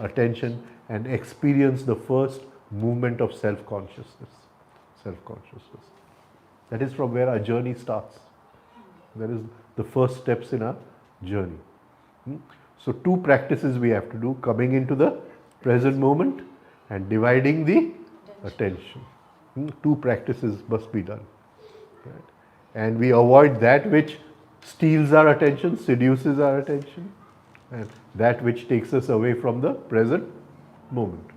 S1: attention and experience the first movement of self-consciousness. Self-consciousness. That is from where our journey starts. That is the first steps in our journey. So two practices we have to do, coming into the present moment and dividing the attention. Two practices must be done. Right? And we avoid that which steals our attention, seduces our attention, and that which takes us away from the present moment.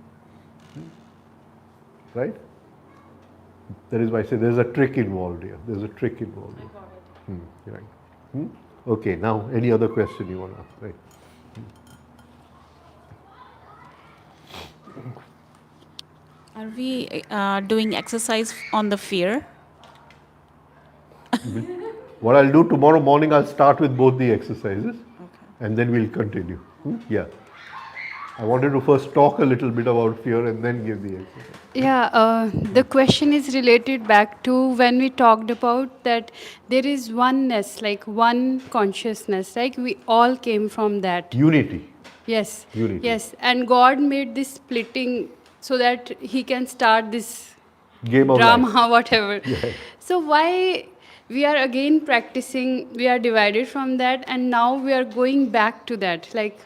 S1: Right? That is why I say there's a trick involved here. There's a trick involved here. I got it. Right. Okay, now any other question you want to ask? Right.
S10: Are we doing exercise on the fear?
S1: What I'll do tomorrow morning, I'll start with both the exercises, and then we'll continue. Yeah. I wanted to first talk a little bit about fear and then give the exercise.
S4: Yeah, the question is related back to when we talked about that there is oneness, like one consciousness, like we all came from that.
S1: Unity.
S4: Yes.
S1: Unity.
S4: Yes. And God made this splitting so that He can start this
S1: Game of
S4: drama,
S1: life.
S4: whatever.
S1: Yeah.
S4: So why we are again practicing, we are divided from that, and now we are going back to that? Like,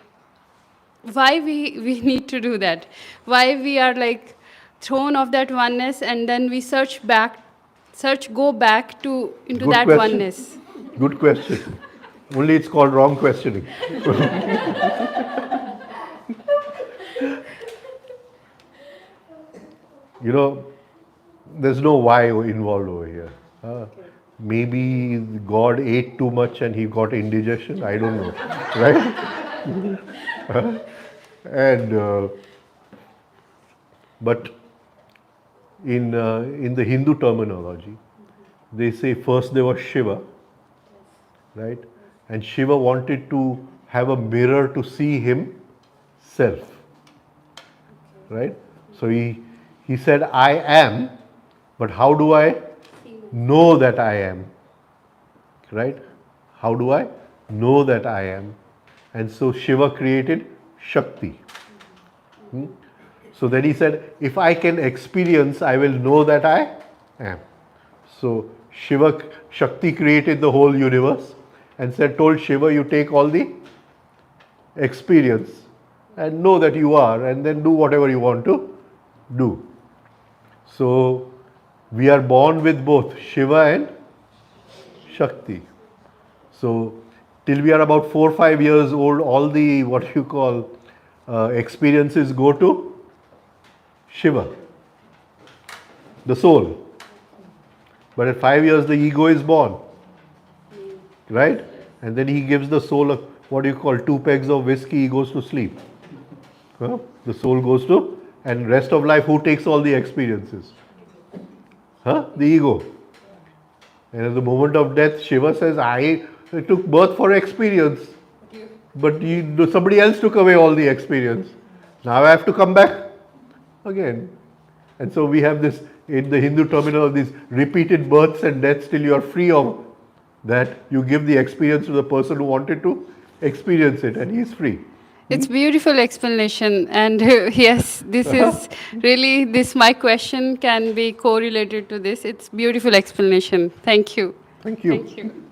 S4: why we need to do that? Why we are like throne of that oneness, and then we go back to into
S1: Good
S4: that
S1: question.
S4: oneness.
S1: Good question. Only it's called wrong questioning. You know, there's no why involved over here. Maybe God ate too much and he got indigestion. I don't know, right? And but in the Hindu terminology, they say first there was Shiva, right? And Shiva wanted to have a mirror to see himself, right? So he said, I am, but how do I know that I am, right? How do I know that I am? And so Shiva created Shakti. So then he said, if I can experience, I will know that I am. So Shakti created the whole universe and told Shiva, you take all the experience and know that you are, and then do whatever you want to do. So we are born with both Shiva and Shakti. So till we are about 4 or 5 years old, all the what you call experiences go to Shiva, the soul. But at 5 years, the ego is born, right? And then he gives the soul what do you call 2 pegs of whiskey. He goes to sleep. The soul goes to, and rest of life, who takes all the experiences? The ego. And at the moment of death, Shiva says, I took birth for experience, but somebody else took away all the experience. Now I have to come back again. And so we have this, in the Hindu terminology, these repeated births and deaths till you are free of that. You give the experience to the person who wanted to experience it, and he is free.
S4: It's beautiful explanation, and yes, this is really my question can be correlated to this. It's beautiful explanation. Thank you.
S1: Thank you.
S4: Thank you.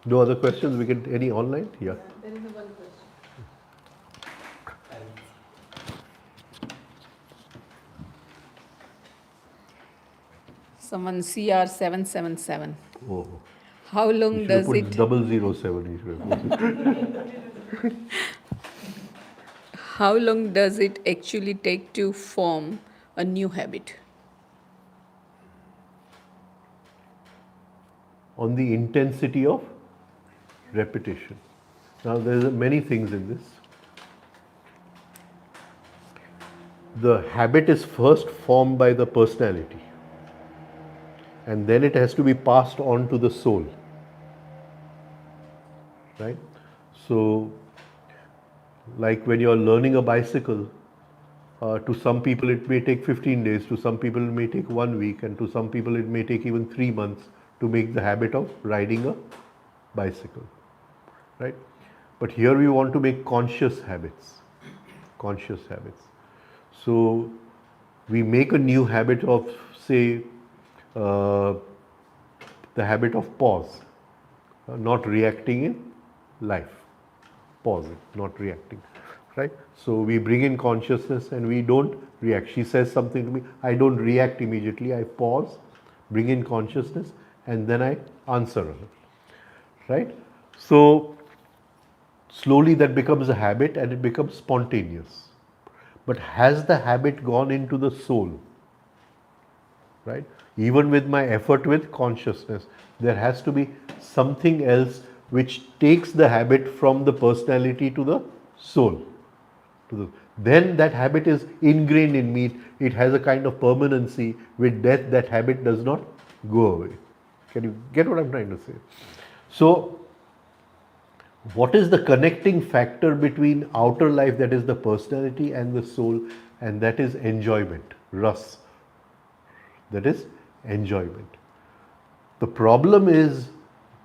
S1: No other questions? We get any online? Yeah.
S5: There is one question.
S12: Someone CR777.
S1: Oh.
S12: How long does
S1: put
S12: it
S1: 007.
S12: How long does it actually take to form a new habit?
S1: On the intensity of repetition. Now there are many things in this. The habit is first formed by the personality, and then it has to be passed on to the soul, right? So like when you're learning a bicycle, to some people it may take 15 days, to some people it may take 1 week, and to some people it may take even 3 months to make the habit of riding a bicycle, right? But here we want to make conscious habits. So we make a new habit of, say, the habit of pause, not reacting in life. Pausing, not reacting, right? So we bring in consciousness and we don't react. She says something to me, I don't react immediately. I pause, bring in consciousness, and then I answer her, right? So slowly that becomes a habit and it becomes spontaneous. But has the habit gone into the soul, right? Even with my effort with consciousness, there has to be something else which takes the habit from the personality to the soul. Then that habit is ingrained in me. It has a kind of permanency. With death, that habit does not go away. Can you get what I'm trying to say? So, what is the connecting factor between outer life, that is the personality, and the soul, and that is enjoyment, ras. That is enjoyment. The problem is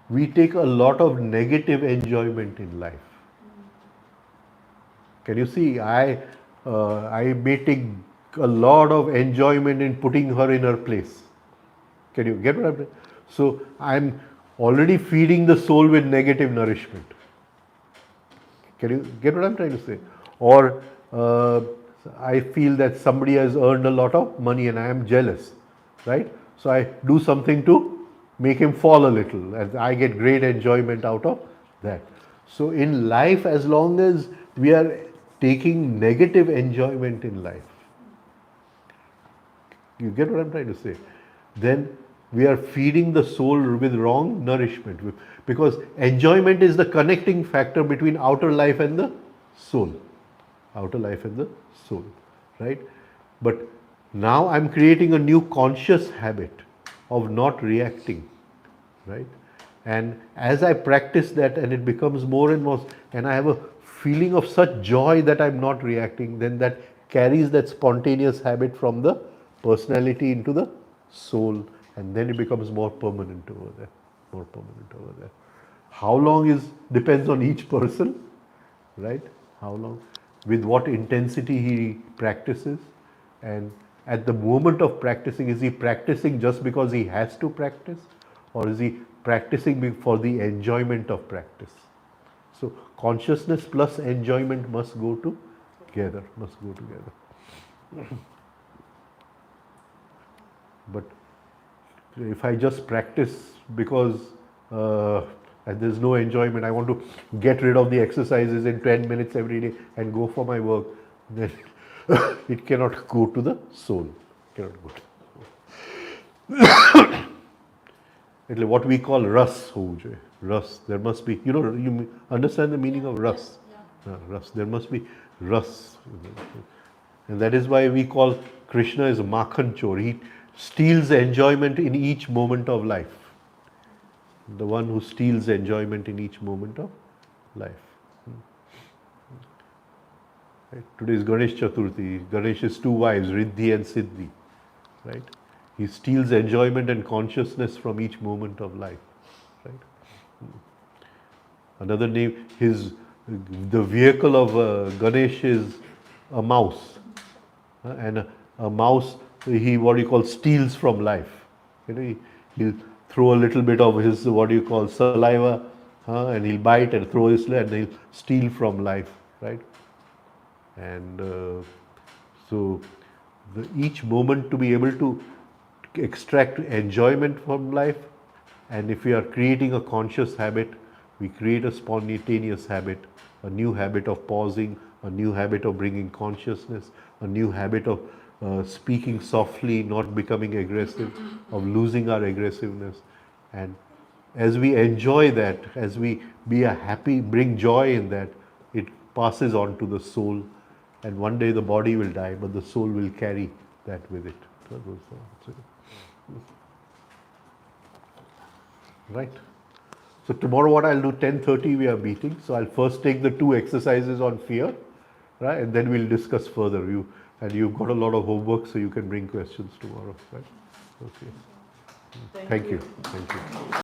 S1: we take a lot of negative enjoyment in life. Can you see? I may take a lot of enjoyment in putting her in her place. Can you get what I'm saying? So I'm already feeding the soul with negative nourishment. Can you get what I'm trying to say? Or I feel that somebody has earned a lot of money and I am jealous, right? So I do something to make him fall a little, and I get great enjoyment out of that. So in life, as long as we are taking negative enjoyment in life, you get what I'm trying to say? Then we are feeding the soul with wrong nourishment, because enjoyment is the connecting factor between outer life and the soul. Outer life and the soul, right? But now I'm creating a new conscious habit of not reacting, right? And as I practice that and it becomes more and more, and I have a feeling of such joy that I'm not reacting, then that carries that spontaneous habit from the personality into the soul, and then it becomes more permanent over there, more permanent over there. How long is depends on each person, right? How long, with what intensity he practices, and at the moment of practicing, is he practicing just because he has to practice, or is he practicing for the enjoyment of practice? So consciousness plus enjoyment must go together, must go together. But if I just practice because and there's no enjoyment, I want to get rid of the exercises in 10 minutes every day and go for my work, then it cannot go to the soul. Cannot go to the soul. It's what we call ras ho jaye. Ras. There must be, you understand the meaning of ras? Ras. There must be ras. And that is why we call Krishna as Makhan Chor. He steals enjoyment in each moment of life. The one who steals enjoyment in each moment of life. Right? Today is Ganesh Chaturthi. Ganesh's two wives, Riddhi and Siddhi. Right? He steals enjoyment and consciousness from each moment of life. Right? Another name, the vehicle of Ganesh is a mouse. And a mouse, what you call, steals from life. He'll throw a little bit of his, what you call, saliva, and he'll bite and throw his, and he'll steal from life, right? And so each moment to be able to extract enjoyment from life, and if we are creating a conscious habit, we create a spontaneous habit, a new habit of pausing, a new habit of bringing consciousness, a new habit of speaking softly, not becoming aggressive, of losing our aggressiveness. And as we enjoy that, as we bring joy in that, it passes on to the soul, and one day the body will die, but the soul will carry that with it. Right. So tomorrow what I'll do, 10:30 we are meeting. So I'll first take the 2 exercises on fear, right, and then we'll discuss further. You've got a lot of homework, so you can bring questions tomorrow, right? Okay. Thank you. Thank you.